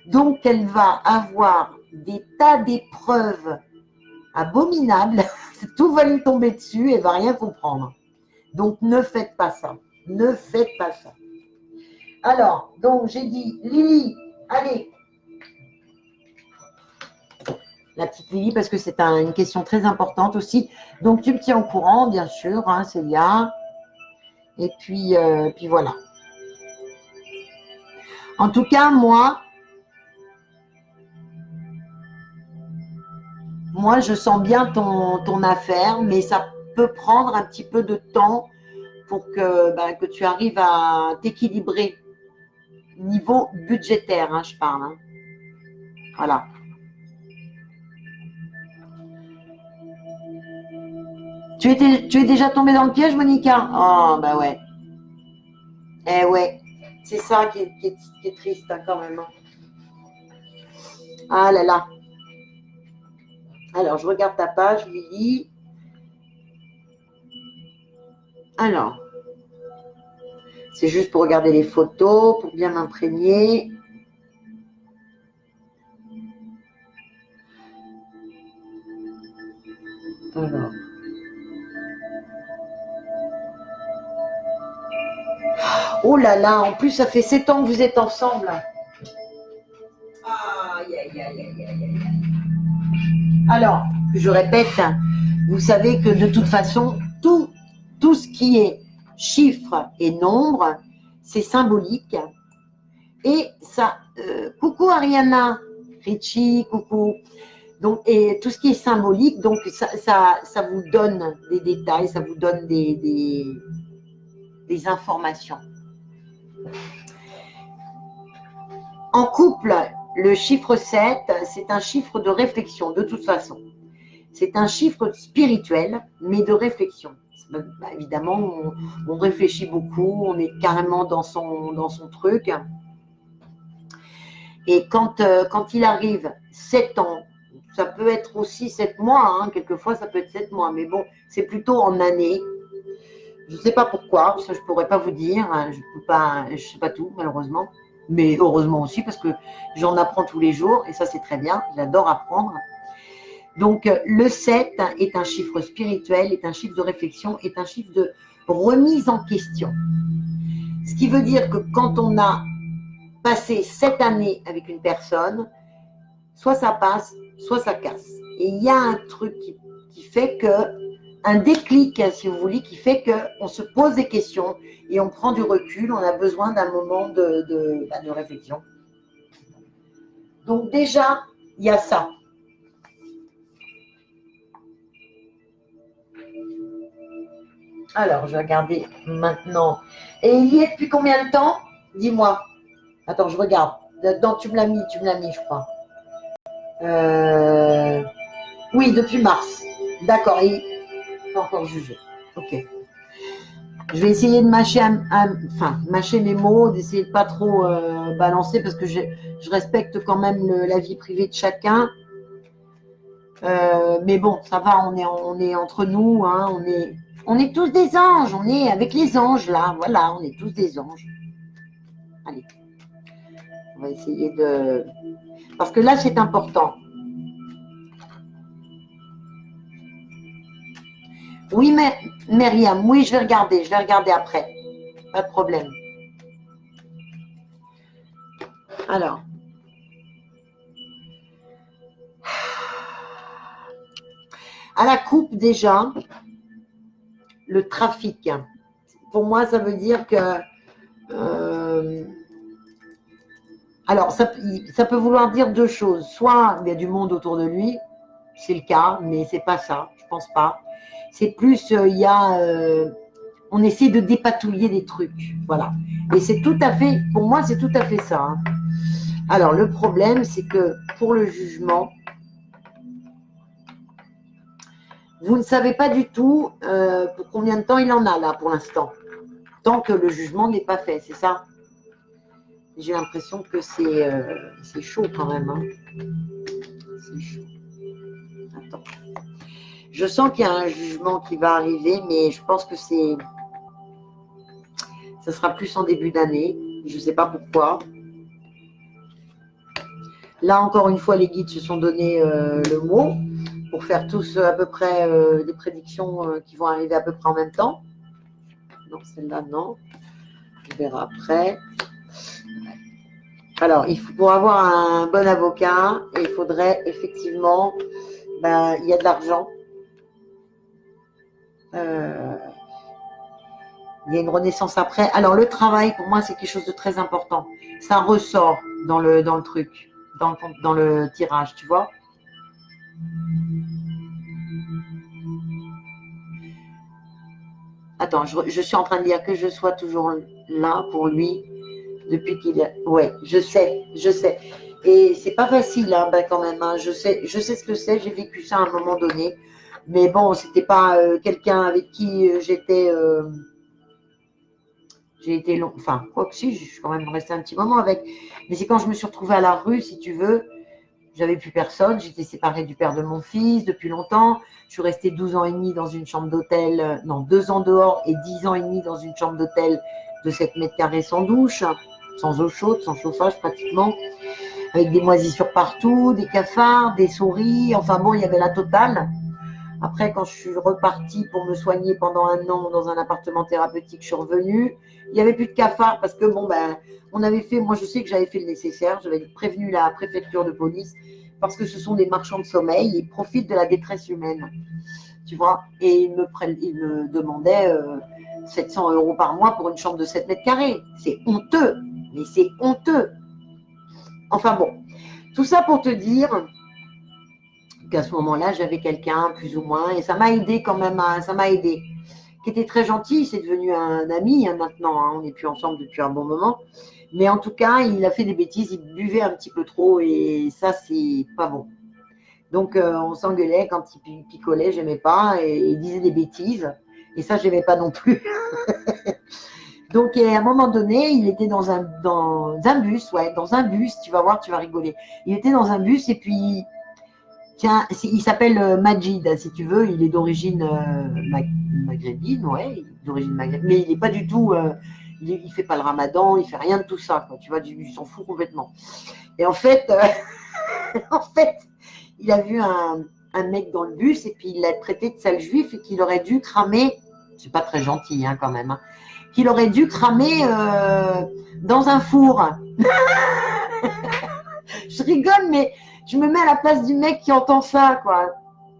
Donc, elle va avoir des tas d'épreuves abominables. Tout va lui tomber dessus et ne va rien comprendre. Donc, ne faites pas ça. Ne faites pas ça. Alors, donc, j'ai dit, Lily, allez. La petite Lily, parce que c'est une question très importante aussi. Donc, tu me tiens au courant, bien sûr, hein, Célia. Et puis voilà. En tout cas, moi, je sens bien ton affaire, mais ça peut prendre un petit peu de temps pour que tu arrives à t'équilibrer. Niveau budgétaire, hein, je parle. Hein. Voilà. Tu es déjà tombée dans le piège, Monica? Oh, bah ouais. Eh ouais. C'est ça qui est triste, hein, quand même. Ah là là. Alors, je regarde ta page, Lily. Alors, c'est juste pour regarder les photos, pour bien m'imprégner. Alors. Oh là là, en plus, ça fait 7 ans que vous êtes ensemble. Aïe, aïe, aïe, aïe, aïe. Alors, je répète, vous savez que de toute façon, tout ce qui est chiffres et nombres, c'est symbolique. Et ça, coucou Ariana, Richie, coucou. Donc, et tout ce qui est symbolique, donc ça vous donne des détails, ça vous donne des informations. En couple, le chiffre 7, c'est un chiffre de réflexion, de toute façon. C'est un chiffre spirituel, mais de réflexion. Évidemment, on réfléchit beaucoup, on est carrément dans son truc. Et quand il arrive 7 ans, ça peut être aussi 7 mois, hein, quelquefois ça peut être 7 mois, mais bon, c'est plutôt en années. Je ne sais pas pourquoi, ça je ne pourrais pas vous dire, hein, je ne sais pas tout malheureusement, mais heureusement aussi parce que j'en apprends tous les jours et ça c'est très bien, j'adore apprendre. Donc le 7 est un chiffre spirituel, est un chiffre de réflexion, est un chiffre de remise en question. Ce qui veut dire que quand on a passé 7 années avec une personne, soit ça passe, soit ça casse. Et il y a un truc qui fait que, un déclic, si vous voulez, qui fait qu'on se pose des questions et on prend du recul, on a besoin d'un moment de réflexion. Donc déjà, il y a ça. Alors, je vais regarder maintenant. Et il y est depuis combien de temps? Dis-moi. Attends, je regarde. Non, tu me l'as mis, je crois. Oui, depuis mars. D'accord, il pas encore jugé. Ok. Je vais essayer de mâcher mes mots, d'essayer de pas trop balancer parce que je respecte quand même la vie privée de chacun. Mais bon, ça va, on est entre nous, hein, on est tous des anges, on est avec les anges là, voilà, on est tous des anges. Allez, on va essayer de... Parce que là, c'est important. Oui, mais Myriam, oui, je vais regarder après. Pas de problème. Alors. À la coupe, déjà, le trafic. Pour moi, ça veut dire que... alors, ça peut vouloir dire deux choses. Soit il y a du monde autour de lui, c'est le cas, mais c'est pas ça, je pense pas. C'est plus, il y a... on essaie de dépatouiller des trucs, voilà. Et c'est tout à fait, pour moi, c'est tout à fait ça. Hein. Alors, le problème, c'est que pour le jugement, vous ne savez pas du tout pour combien de temps il en a là pour l'instant, tant que le jugement n'est pas fait, c'est ça? J'ai l'impression que c'est chaud quand même. Hein. C'est chaud. Attends. Je sens qu'il y a un jugement qui va arriver, mais je pense que ça sera plus en début d'année. Je ne sais pas pourquoi. Là, encore une fois, les guides se sont donné le mot pour faire tous à peu près des prédictions qui vont arriver à peu près en même temps. Non, celle-là, non. On verra après. Alors, pour avoir un bon avocat, il faudrait effectivement, il y a de l'argent. Il y a une renaissance après. Alors, le travail, pour moi, c'est quelque chose de très important. Ça ressort dans le truc, dans le tirage, tu vois. Attends, je suis en train de dire que je sois toujours là pour lui depuis qu'il est... Ouais, je sais. Et c'est pas facile, hein, quand même. Hein. Je sais ce que c'est. J'ai vécu ça à un moment donné. Mais bon, c'était pas quelqu'un avec qui j'ai été long, enfin, quoi que si, je suis quand même restée un petit moment avec. Mais c'est quand je me suis retrouvée à la rue, si tu veux, j'avais plus personne, j'étais séparée du père de mon fils depuis longtemps. Je suis restée 12 ans et demi dans une chambre d'hôtel, non, 2 ans dehors et 10 ans et demi dans une chambre d'hôtel de 7 mètres carrés sans douche, sans eau chaude, sans chauffage pratiquement, avec des moisissures partout, des cafards, des souris, enfin bon, il y avait la totale. Après, quand je suis repartie pour me soigner pendant 1 an dans un appartement thérapeutique, je suis revenue. Il n'y avait plus de cafards parce que, on avait fait, moi je sais que j'avais fait le nécessaire, j'avais prévenu la préfecture de police parce que ce sont des marchands de sommeil, ils profitent de la détresse humaine, tu vois, et ils me demandaient 700 € par mois pour une chambre de 7 mètres carrés. C'est honteux, mais c'est honteux. Enfin bon, tout ça pour te dire qu'à ce moment-là, j'avais quelqu'un, plus ou moins, et ça m'a aidé quand même, ça m'a aidé, qui était très gentil, c'est devenu un ami maintenant, hein, on n'est plus ensemble depuis un bon moment, mais en tout cas, il a fait des bêtises, il buvait un petit peu trop, et ça, c'est pas bon. Donc, on s'engueulait quand il picolait, j'aimais pas, et il disait des bêtises, et ça, j'aimais pas non plus. Donc, à un moment donné, il était dans un bus, tu vas voir, tu vas rigoler. Il était dans un bus, et puis... Tiens, il s'appelle Majid, si tu veux. Il est d'origine maghrébine, ouais, d'origine maghrébine. Mais il n'est pas du tout. Il ne fait pas le ramadan, il ne fait rien de tout ça, quoi. Tu vois, il s'en fout complètement. Et en fait, il a vu un mec dans le bus et puis il l'a traité de sale juif et qu'il aurait dû cramer. C'est pas très gentil, hein, quand même. Hein, qu'il aurait dû cramer dans un four. Je rigole, mais je me mets à la place du mec qui entend ça, quoi.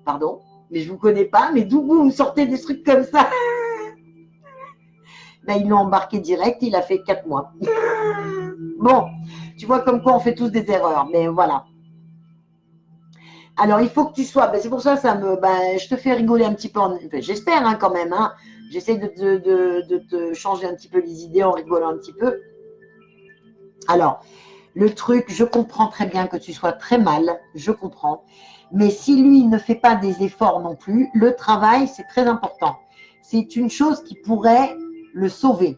Pardon, mais je vous connais pas, mais d'où vous me sortez des trucs comme ça? Ils l'ont embarqué direct, il a fait 4 mois. Bon, tu vois comme quoi on fait tous des erreurs, mais voilà. Alors, il faut que tu sois, c'est pour ça, je te fais rigoler un petit peu, j'espère hein, quand même, hein. J'essaie de te changer un petit peu les idées en rigolant un petit peu. Alors, le truc, je comprends très bien que tu sois très mal, je comprends. Mais si lui ne fait pas des efforts non plus, le travail, c'est très important. C'est une chose qui pourrait le sauver.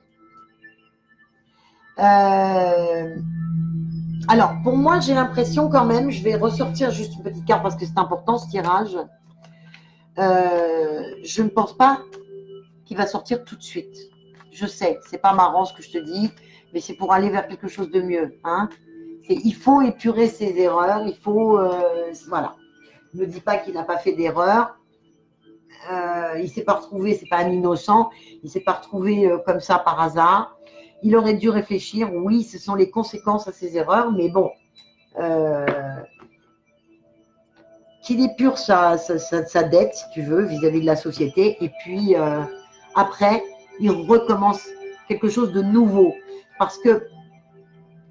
Alors, Alors, pour moi, j'ai l'impression quand même, je vais ressortir juste une petite carte parce que c'est important ce tirage. Je ne pense pas qu'il va sortir tout de suite. Je sais, c'est pas marrant ce que je te dis, mais c'est pour aller vers quelque chose de mieux. Hein. Il faut épurer ses erreurs, il faut... voilà. Ne dis pas qu'il n'a pas fait d'erreur. Il ne s'est pas retrouvé, c'est pas un innocent, il ne s'est pas retrouvé comme ça par hasard. Il aurait dû réfléchir, oui, ce sont les conséquences à ses erreurs, mais bon, qu'il épure sa dette, si tu veux, vis-à-vis de la société, et puis après, il recommence quelque chose de nouveau. Parce que,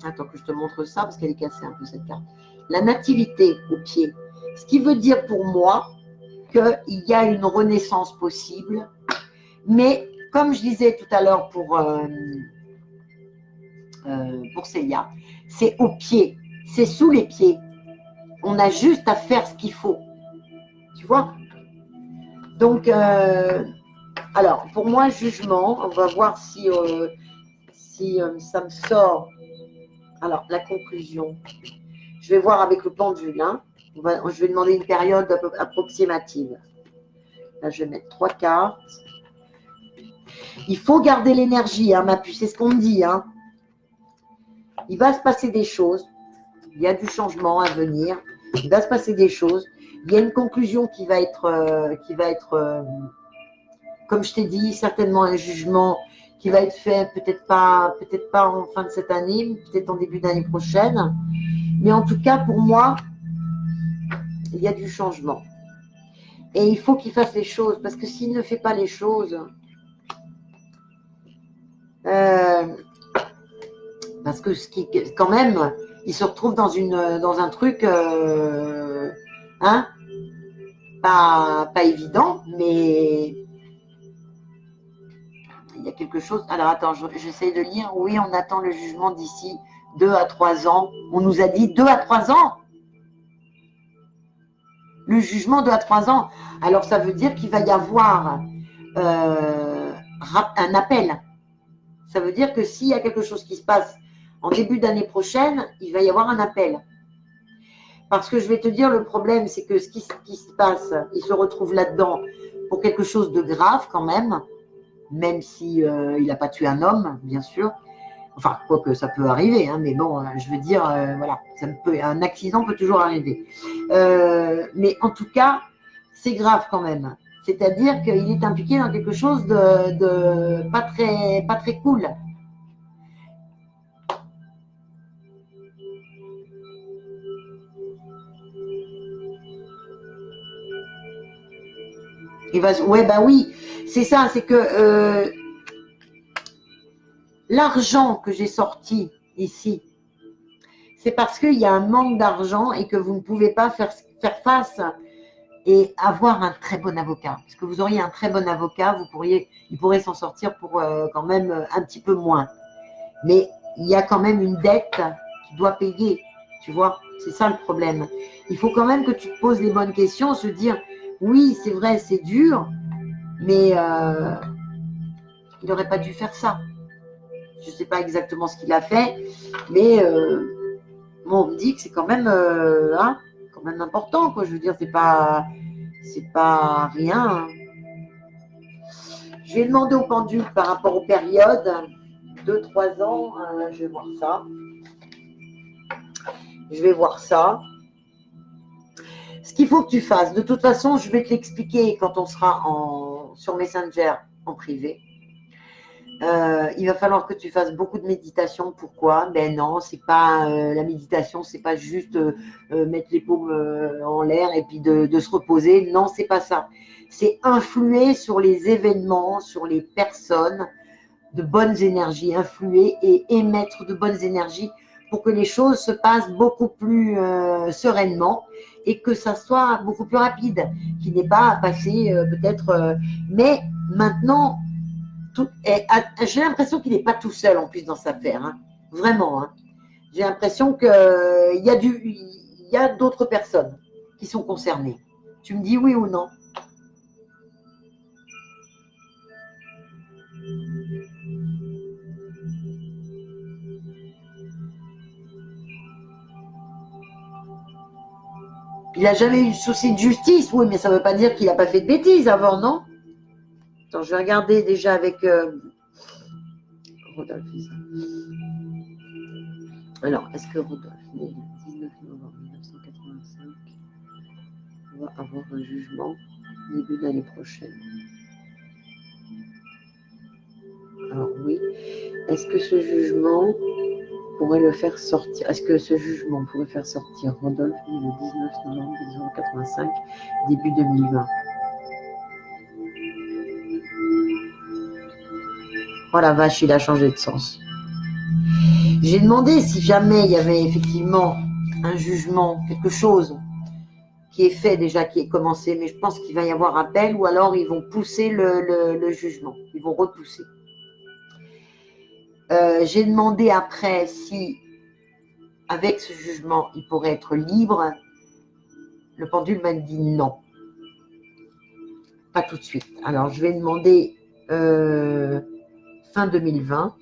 attends que je te montre ça, parce qu'elle est cassée un peu cette carte. La nativité au pied, ce qui veut dire pour moi qu'il y a une renaissance possible, mais comme je disais tout à l'heure pour Célia, c'est au pied, c'est sous les pieds. On a juste à faire ce qu'il faut. Tu vois? Donc, alors, pour moi, jugement, on va voir si ça me sort. Alors, la conclusion. Je vais voir avec le pendule. Hein. Je vais demander une période approximative. Là, je vais mettre 3 cartes. Il faut garder l'énergie, hein, ma puce, c'est ce qu'on me dit. Hein. Il va se passer des choses. Il y a du changement à venir. Il va se passer des choses. Il y a une conclusion qui va être comme je t'ai dit, certainement un jugement qui va être fait peut-être pas en fin de cette année, peut-être en début d'année prochaine. Mais en tout cas, pour moi, il y a du changement. Et il faut qu'il fasse les choses, parce que s'il ne fait pas les choses, parce que quand même, il se retrouve dans un truc, hein, pas évident, mais il y a quelque chose. Alors attends, j'essaie de lire. Oui, on attend le jugement d'ici 2 à 3 ans. On nous a dit 2 à 3 ans. Le jugement 2 à 3 ans. Alors ça veut dire qu'il va y avoir un appel. Ça veut dire que s'il y a quelque chose qui se passe en début d'année prochaine, il va y avoir un appel. Parce que je vais te dire, le problème, c'est que ce qui se passe, il se retrouve là-dedans pour quelque chose de grave quand même si il n'a pas tué un homme, bien sûr. Enfin, quoique ça peut arriver, hein, mais bon, je veux dire, voilà, un accident peut toujours arriver. Mais en tout cas, c'est grave quand même. C'est-à-dire qu'il est impliqué dans quelque chose de pas très cool. Ouais, bah oui, c'est ça, c'est que l'argent que j'ai sorti ici, c'est parce qu'il y a un manque d'argent et que vous ne pouvez pas faire face et avoir un très bon avocat. Parce que vous auriez un très bon avocat, il pourrait s'en sortir pour quand même un petit peu moins. Mais il y a quand même une dette qui doit payer, tu vois. C'est ça le problème. Il faut quand même que tu te poses les bonnes questions, se dire, oui, c'est vrai, c'est dur, mais il n'aurait pas dû faire ça. Je ne sais pas exactement ce qu'il a fait, mais bon, on me dit que c'est quand même important, quoi. Je veux dire, c'est pas rien. Hein. Je vais demander au pendule par rapport aux périodes, 2-3 ans, je vais voir ça. Je vais voir ça. Ce qu'il faut que tu fasses, de toute façon, je vais te l'expliquer quand on sera sur Messenger en privé. Il va falloir que tu fasses beaucoup de méditation. Pourquoi? Ben non, c'est pas la méditation, c'est pas juste mettre les paumes en l'air et puis de se reposer. Non, c'est pas ça. C'est influer sur les événements, sur les personnes, de bonnes énergies, influer et émettre de bonnes énergies pour que les choses se passent beaucoup plus sereinement et que ça soit beaucoup plus rapide, qu'il n'ait pas à passer peut-être. Mais maintenant, j'ai l'impression qu'il n'est pas tout seul en plus dans cette affaire, hein. Vraiment. Hein. J'ai l'impression qu'il y a d'autres personnes qui sont concernées. Tu me dis oui ou non? Il n'a jamais eu de souci de justice. Oui, mais ça ne veut pas dire qu'il n'a pas fait de bêtises avant, non? Attends, je vais regarder déjà avec Rodolphe. Alors, est-ce que Rodolphe, né le 19 novembre 1985, va avoir un jugement début d'année prochaine? Alors oui. Est-ce que ce jugement pourrait le faire sortir? Est-ce que ce jugement pourrait faire sortir Rodolphe né le 19 novembre 1985, début 2020? Oh la vache, il a changé de sens. J'ai demandé si jamais il y avait effectivement un jugement, quelque chose qui est fait déjà, qui est commencé, mais je pense qu'il va y avoir appel ou alors ils vont pousser le jugement, ils vont repousser. J'ai demandé après si, avec ce jugement, il pourrait être libre. Le pendule m'a dit non. Pas tout de suite. Alors, je vais demander fin 2020.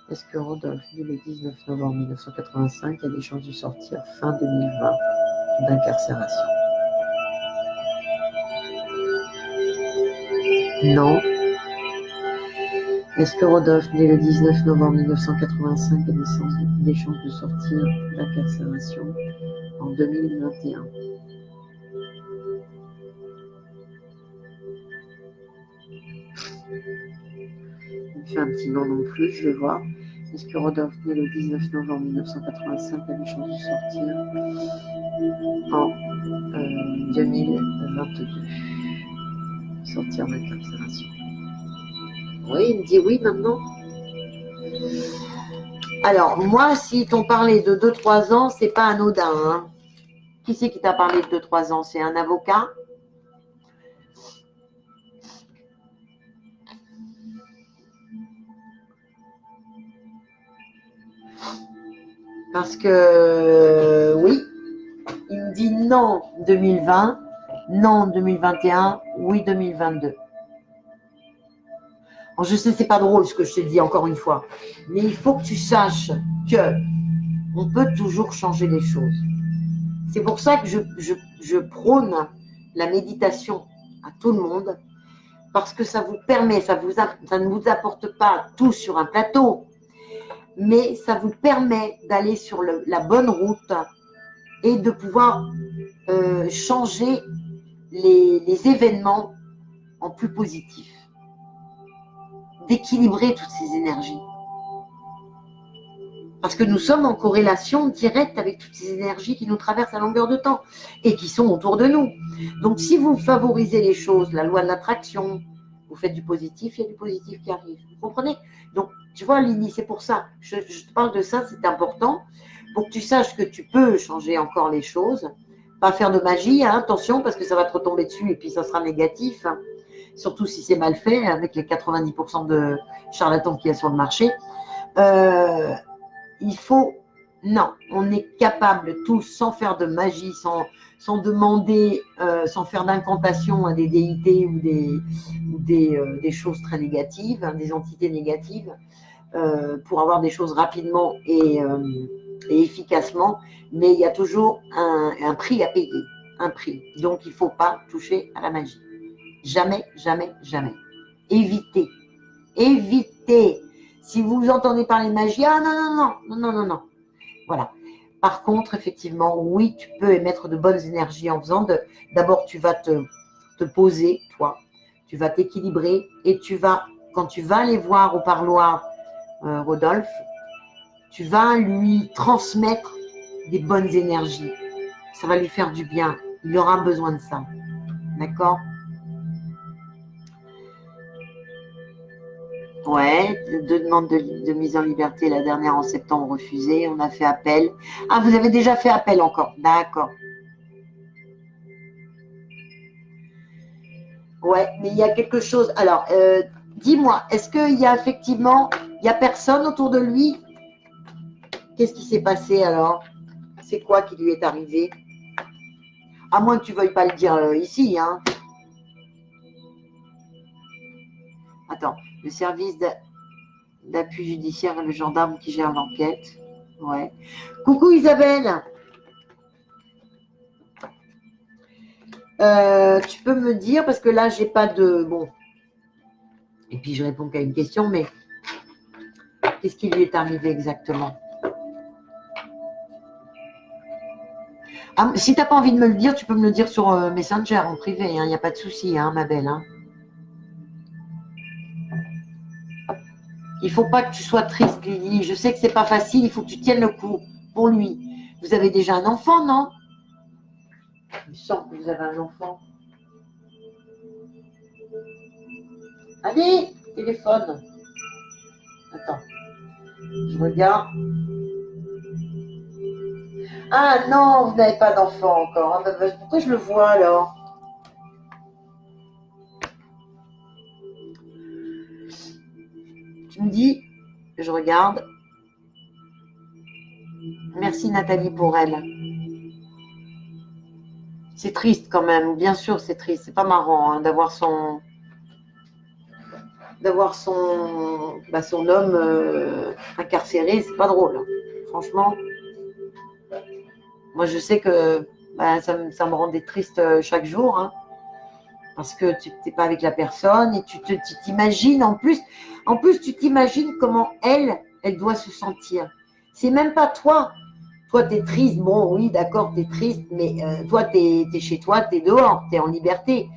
Est-ce que Rodolphe, né le 19 novembre 1985, a des chances de sortir fin 2020 d'incarcération? Non. Est-ce que Rodolphe, né le 19 novembre 1985, a des chances de sortir d'incarcération en 2021? Il me fait un petit non non plus, je vais voir. Est-ce que Rodolphe, né le 19 novembre 1985, a des chances de sortir en 2022? Sortir d'incarcération. Oui, il me dit oui maintenant. Alors, moi, si t'ont parlé de 2-3 ans, c'est pas anodin. Hein. Qui c'est qui t'a parlé de 2-3 ans? C'est un avocat? Parce que, oui, il me dit non 2020, non 2021, oui 2022. Bon, je sais, c'est pas drôle ce que je te dis encore une fois, mais il faut que tu saches que on peut toujours changer les choses. C'est pour ça que je prône la méditation à tout le monde, parce que ça vous permet, ça ne vous apporte pas tout sur un plateau, mais ça vous permet d'aller sur la bonne route et de pouvoir changer les événements en plus positif, d'équilibrer toutes ces énergies. Parce que nous sommes en corrélation directe avec toutes ces énergies qui nous traversent à longueur de temps et qui sont autour de nous. Donc, si vous favorisez les choses, la loi de l'attraction, vous faites du positif, il y a du positif qui arrive. Vous comprenez? Donc, tu vois, Lini, c'est pour ça. Je te parle de ça, c'est important, pour que tu saches que tu peux changer encore les choses. Pas faire de magie, hein, attention, parce que ça va te retomber dessus et puis ça sera négatif. Hein. Surtout si c'est mal fait, avec les 90% de charlatans qu'il y a sur le marché. Il faut, non, on est capable tous, sans faire de magie, sans demander, sans faire d'incantation à des déités ou des choses très négatives, hein, des entités négatives, pour avoir des choses rapidement et efficacement, mais il y a toujours un prix à payer, un prix. Donc il ne faut pas toucher à la magie. Jamais, jamais, jamais. Évitez. Évitez. Si vous entendez parler de magie, ah non. Voilà. Par contre, effectivement, oui, tu peux émettre de bonnes énergies en faisant d'abord, tu vas te poser, toi, tu vas t'équilibrer et quand tu vas aller voir au parloir Rodolphe, tu vas lui transmettre des bonnes énergies. Ça va lui faire du bien. Il aura besoin de ça. D'accord? Ouais, 2 demandes de mise en liberté, la dernière en septembre refusée, on a fait appel. Ah, vous avez déjà fait appel encore, d'accord. Ouais, mais il y a quelque chose. Alors, dis-moi, est-ce qu'il y a effectivement, il n'y a personne autour de lui? Qu'est-ce qui s'est passé alors? C'est quoi qui lui est arrivé? À moins que tu ne veuilles pas le dire ici, hein. Attends, le service d'appui judiciaire et le gendarme qui gère l'enquête. Ouais. Coucou Isabelle. Tu peux me dire, parce que là, j'ai pas de... Bon, et puis je réponds qu'à une question, mais qu'est-ce qui lui est arrivé exactement? Ah, si tu n'as pas envie de me le dire, tu peux me le dire sur Messenger, en privé, il n'y a pas de souci, hein, ma belle. Hein. Il ne faut pas que tu sois triste, Lily. Je sais que c'est pas facile, il faut que tu tiennes le coup pour lui. Vous avez déjà un enfant, non? Il me semble que vous avez un enfant. Allez, téléphone. Attends, je regarde. Ah non, vous n'avez pas d'enfant encore. Ah, bah, pourquoi je le vois alors? Tu me dis, je regarde. Merci Nathalie pour elle. C'est triste quand même, bien sûr c'est triste. C'est pas marrant hein, d'avoir son son homme incarcéré, c'est pas drôle. Hein. Franchement, moi je sais que ça me rendait triste chaque jour. Hein. Parce que tu n'es pas avec la personne et tu t'imagines en plus tu t'imagines comment elle doit se sentir. C'est même pas toi. Toi, tu es triste, bon oui, d'accord, tu es triste, mais toi, tu es chez toi, tu es dehors, tu es en liberté.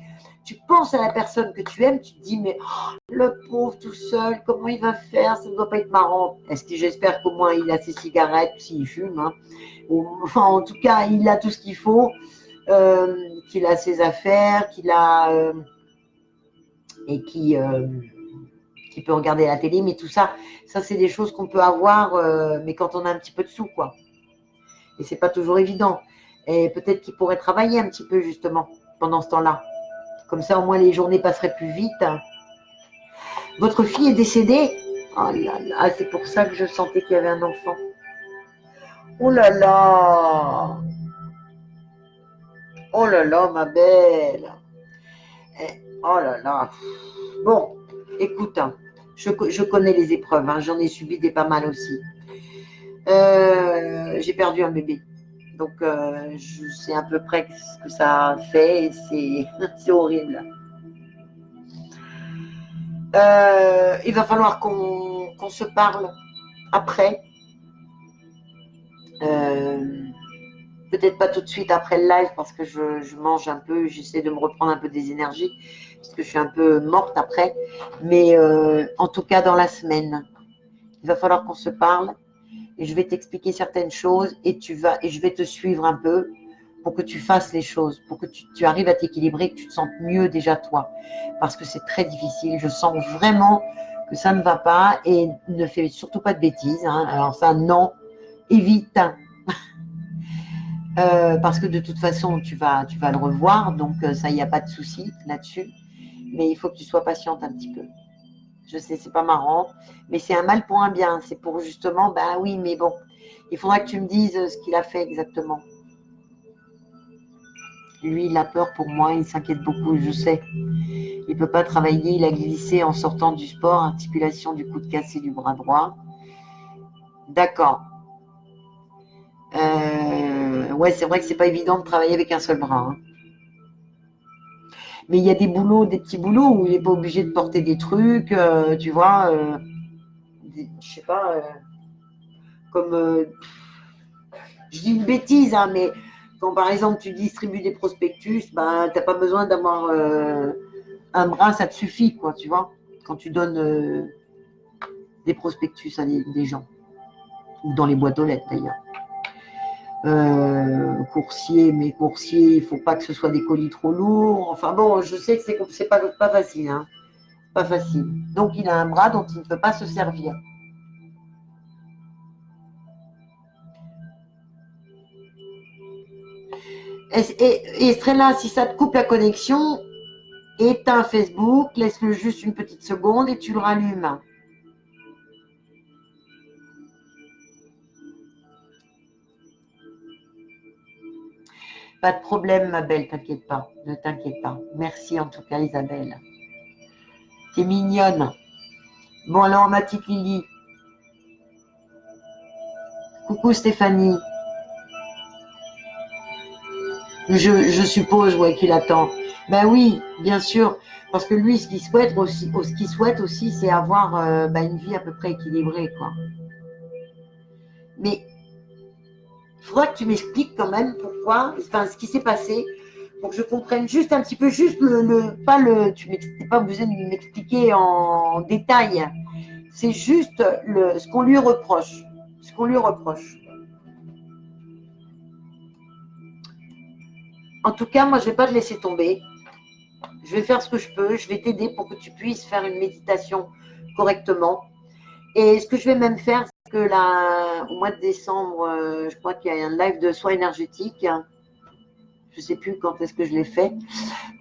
Tu penses à la personne que tu aimes, tu te dis, mais oh, le pauvre tout seul, comment il va faire? Ça ne doit pas être marrant. Est-ce que j'espère qu'au moins il a ses cigarettes, s'il fume, hein. Enfin, en tout cas, il a tout ce qu'il faut. Qu'il a ses affaires, qu'il a et qui peut regarder la télé, mais tout ça, ça c'est des choses qu'on peut avoir, mais quand on a un petit peu de sous, quoi. Et c'est pas toujours évident. Et peut-être qu'il pourrait travailler un petit peu justement pendant ce temps-là. Comme ça, au moins les journées passeraient plus vite. Votre fille est décédée? Oh là là, c'est pour ça que je sentais qu'il y avait un enfant. Oh là là, oh là là, ma belle. Oh là là. Bon, écoute, hein, je connais les épreuves, hein, j'en ai subi des pas mal aussi. J'ai perdu un bébé, donc je sais à peu près ce que ça fait et c'est horrible. Il va falloir qu'on se parle après. Euh, Peut-être pas tout de suite après le live parce que je mange un peu, j'essaie de me reprendre un peu des énergies parce que je suis un peu morte après. Mais en tout cas, dans la semaine, il va falloir qu'on se parle et je vais t'expliquer certaines choses et je vais te suivre un peu pour que tu fasses les choses, pour que tu arrives à t'équilibrer, que tu te sentes mieux déjà toi. Parce que c'est très difficile. Je sens vraiment que ça ne va pas et ne fais surtout pas de bêtises. Hein. Alors ça, non, évite. Parce que de toute façon, tu vas le revoir, donc ça, il n'y a pas de souci là-dessus. Mais il faut que tu sois patiente un petit peu. Je sais, c'est pas marrant, mais c'est un mal pour un bien. C'est pour justement, ben oui, mais bon, il faudra que tu me dises ce qu'il a fait exactement. Lui, il a peur pour moi, il s'inquiète beaucoup, je sais. Il ne peut pas travailler, il a glissé en sortant du sport, articulation du coude cassé du bras droit. D'accord. Ouais, c'est vrai que c'est pas évident de travailler avec un seul bras. Hein. Mais il y a des boulots, des petits boulots où il n'est pas obligé de porter des trucs, tu vois, je sais pas, comme, je dis une bêtise, hein, mais quand par exemple tu distribues des prospectus, ben, tu n'as pas besoin d'avoir un bras, ça te suffit, quoi, tu vois, quand tu donnes des prospectus à des gens, ou dans les boîtes aux lettres d'ailleurs. Coursier, mais coursier, il ne faut pas que ce soit des colis trop lourds. Enfin bon, je sais que c'est pas facile, hein. Pas facile. Donc il a un bras dont il ne peut pas se servir. Et Estrella, si ça te coupe la connexion, éteins Facebook, laisse-le juste une petite seconde et tu le rallumes. Pas de problème, ma belle, t'inquiète pas. Ne t'inquiète pas. Merci en tout cas, Isabelle. T'es mignonne. Bon, alors, ma petite Lily. Coucou, Stéphanie. Je suppose, ouais, qu'il attend. Ben oui, bien sûr. Parce que lui, ce qu'il souhaite aussi, c'est avoir une vie à peu près équilibrée, quoi. Mais il faudra que tu m'expliques quand même pourquoi, enfin, ce qui s'est passé, pour que je comprenne juste un petit peu, juste pas le, tu n'es pas obligé de m'expliquer en détail. C'est juste ce qu'on lui reproche. Ce qu'on lui reproche. En tout cas, moi, je ne vais pas te laisser tomber. Je vais faire ce que je peux. Je vais t'aider pour que tu puisses faire une méditation correctement. Et ce que je vais même faire, c'est que là, au mois de décembre, je crois qu'il y a un live de soins énergétiques. Je ne sais plus quand est-ce que je l'ai fait.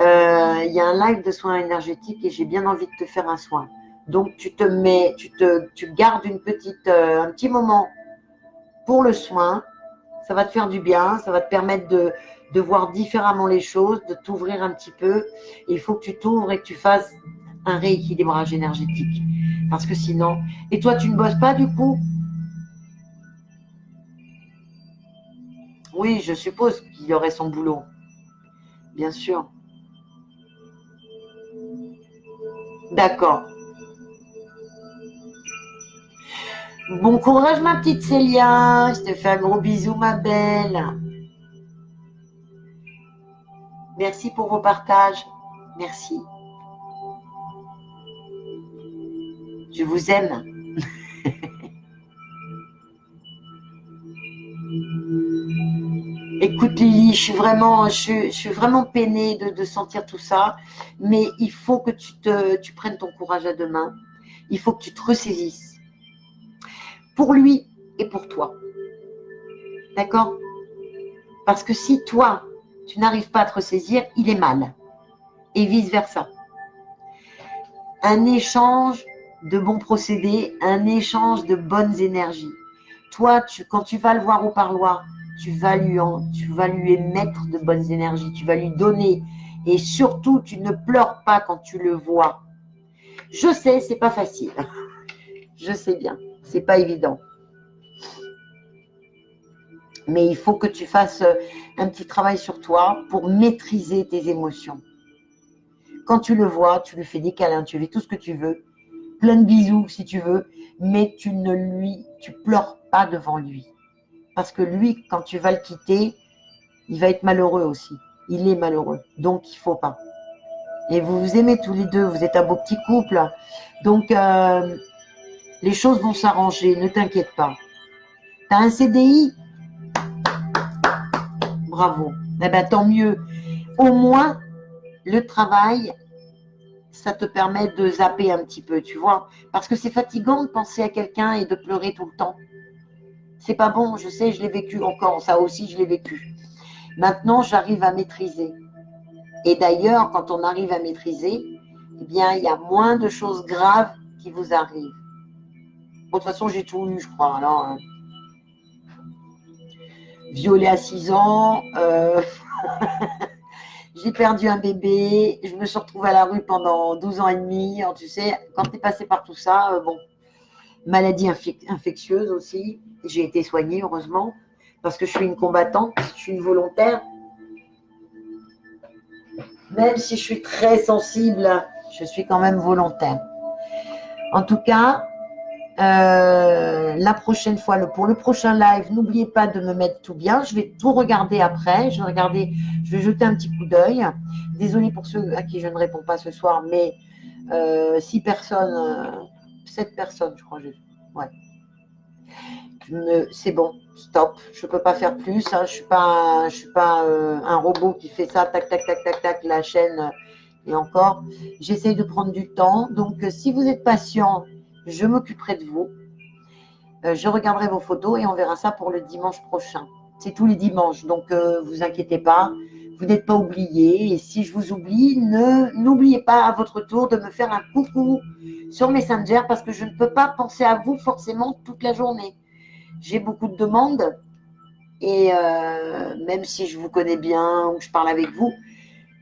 Il y a un live de soins énergétiques et j'ai bien envie de te faire un soin. Donc, tu gardes un petit moment pour le soin. Ça va te faire du bien, ça va te permettre de voir différemment les choses, de t'ouvrir un petit peu. Et il faut que tu t'ouvres et que tu fasses un rééquilibrage énergétique. Parce que sinon... Et toi, tu ne bosses pas du coup? Oui, je suppose qu'il aurait son boulot. Bien sûr. D'accord. Bon courage, ma petite Célia. Je te fais un gros bisou, ma belle. Merci pour vos partages. Merci. Je vous aime. Écoute Lily, je suis vraiment peinée de sentir tout ça, mais il faut que tu prennes ton courage à deux mains. Il faut que tu te ressaisisses pour lui et pour toi. D'accord? Parce que si toi, tu n'arrives pas à te ressaisir, il est mal. Et vice-versa. Un échange de bons procédés, un échange de bonnes énergies. Toi, quand tu vas le voir au parloir, tu vas lui émettre de bonnes énergies, tu vas lui donner. Et surtout, tu ne pleures pas quand tu le vois. Je sais, c'est pas facile. Je sais bien, c'est pas évident. Mais il faut que tu fasses un petit travail sur toi pour maîtriser tes émotions. Quand tu le vois, tu lui fais des câlins, tu lui fais tout ce que tu veux, plein de bisous si tu veux, mais tu pleures pas devant lui. Parce que lui, quand tu vas le quitter, il va être malheureux aussi. Il est malheureux, donc il faut pas. Et vous vous aimez tous les deux, vous êtes un beau petit couple. Donc, les choses vont s'arranger, ne t'inquiète pas. Tu as un CDI? Bravo. Eh ben, tant mieux. Au moins, le travail, ça te permet de zapper un petit peu, tu vois. Parce que c'est fatigant de penser à quelqu'un et de pleurer tout le temps. C'est pas bon, je sais, je l'ai vécu encore. Ça aussi, je l'ai vécu. Maintenant, j'arrive à maîtriser. Et d'ailleurs, quand on arrive à maîtriser, eh bien, il y a moins de choses graves qui vous arrivent. Bon, de toute façon, j'ai tout eu, je crois. Alors, violée à 6 ans, j'ai perdu un bébé, je me suis retrouvée à la rue pendant 12 ans et demi. Alors, tu sais, quand tu es passé par tout ça, bon, maladie infectieuse aussi. J'ai été soignée, heureusement, parce que je suis une combattante, je suis une volontaire. Même si je suis très sensible, je suis quand même volontaire. En tout cas, la prochaine fois, pour le prochain live, n'oubliez pas de me mettre tout bien. Je vais tout regarder après. Je vais jeter un petit coup d'œil. Désolée pour ceux à qui je ne réponds pas ce soir, mais 6 personnes, 7 personnes, je crois. Ouais. C'est bon, stop. Je ne peux pas faire plus. Hein. Je suis pas un robot qui fait ça, tac, tac, tac, tac, tac, la chaîne. Et encore, j'essaye de prendre du temps. Donc, si vous êtes patient, je m'occuperai de vous. Je regarderai vos photos et on verra ça pour le dimanche prochain. C'est tous les dimanches, donc vous inquiétez pas, vous n'êtes pas oubliés. Et si je vous oublie, n'oubliez pas à votre tour de me faire un coucou sur Messenger parce que je ne peux pas penser à vous forcément toute la journée. J'ai beaucoup de demandes et même si je vous connais bien ou que je parle avec vous,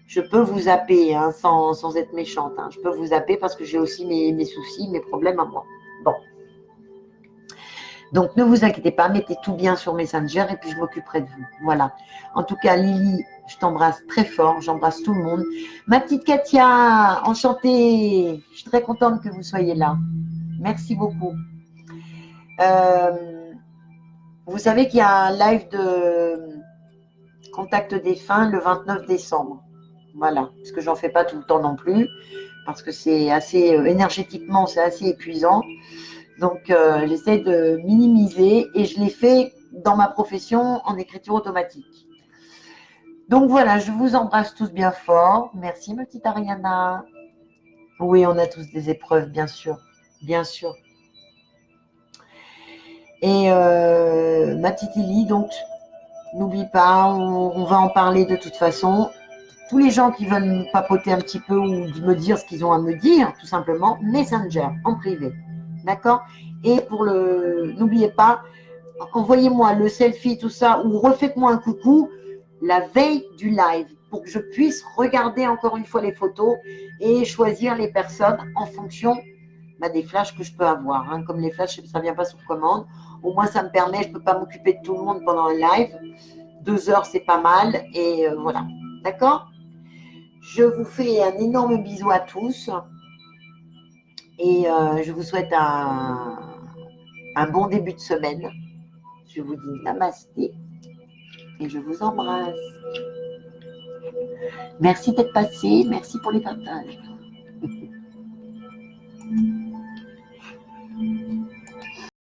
je peux vous zapper hein, sans être méchante. Hein. Je peux vous zapper parce que j'ai aussi mes soucis, mes problèmes à moi. Bon. Donc, ne vous inquiétez pas, mettez tout bien sur Messenger et puis je m'occuperai de vous. Voilà. En tout cas, Lily, je t'embrasse très fort. J'embrasse tout le monde. Ma petite Katia, enchantée. Je suis très contente que vous soyez là. Merci beaucoup. Vous savez qu'il y a un live de Contact défunt le 29 décembre. Voilà. Parce que j'en fais pas tout le temps non plus. Parce que c'est assez, énergétiquement, c'est assez épuisant. Donc, j'essaie de minimiser et je l'ai fait dans ma profession en écriture automatique. Donc, voilà, je vous embrasse tous bien fort. Merci, ma petite Ariana. Oui, on a tous des épreuves, bien sûr. Bien sûr. Et ma petite Lily, donc, n'oublie pas, on va en parler de toute façon. Tous les gens qui veulent me papoter un petit peu ou me dire ce qu'ils ont à me dire, tout simplement, Messenger, en privé. D'accord? Et pour n'oubliez pas, envoyez-moi le selfie, tout ça, ou refaites-moi un coucou la veille du live pour que je puisse regarder encore une fois les photos et choisir les personnes en fonction des flashs que je peux avoir. Hein. Comme les flashs, ça ne vient pas sur commande. Au moins, ça me permet, je ne peux pas m'occuper de tout le monde pendant un live. 2 heures, c'est pas mal. Et voilà. D'accord? Je vous fais un énorme bisou à tous. Et je vous souhaite un bon début de semaine. Je vous dis namasté et je vous embrasse. Merci d'être passé, merci pour les partages.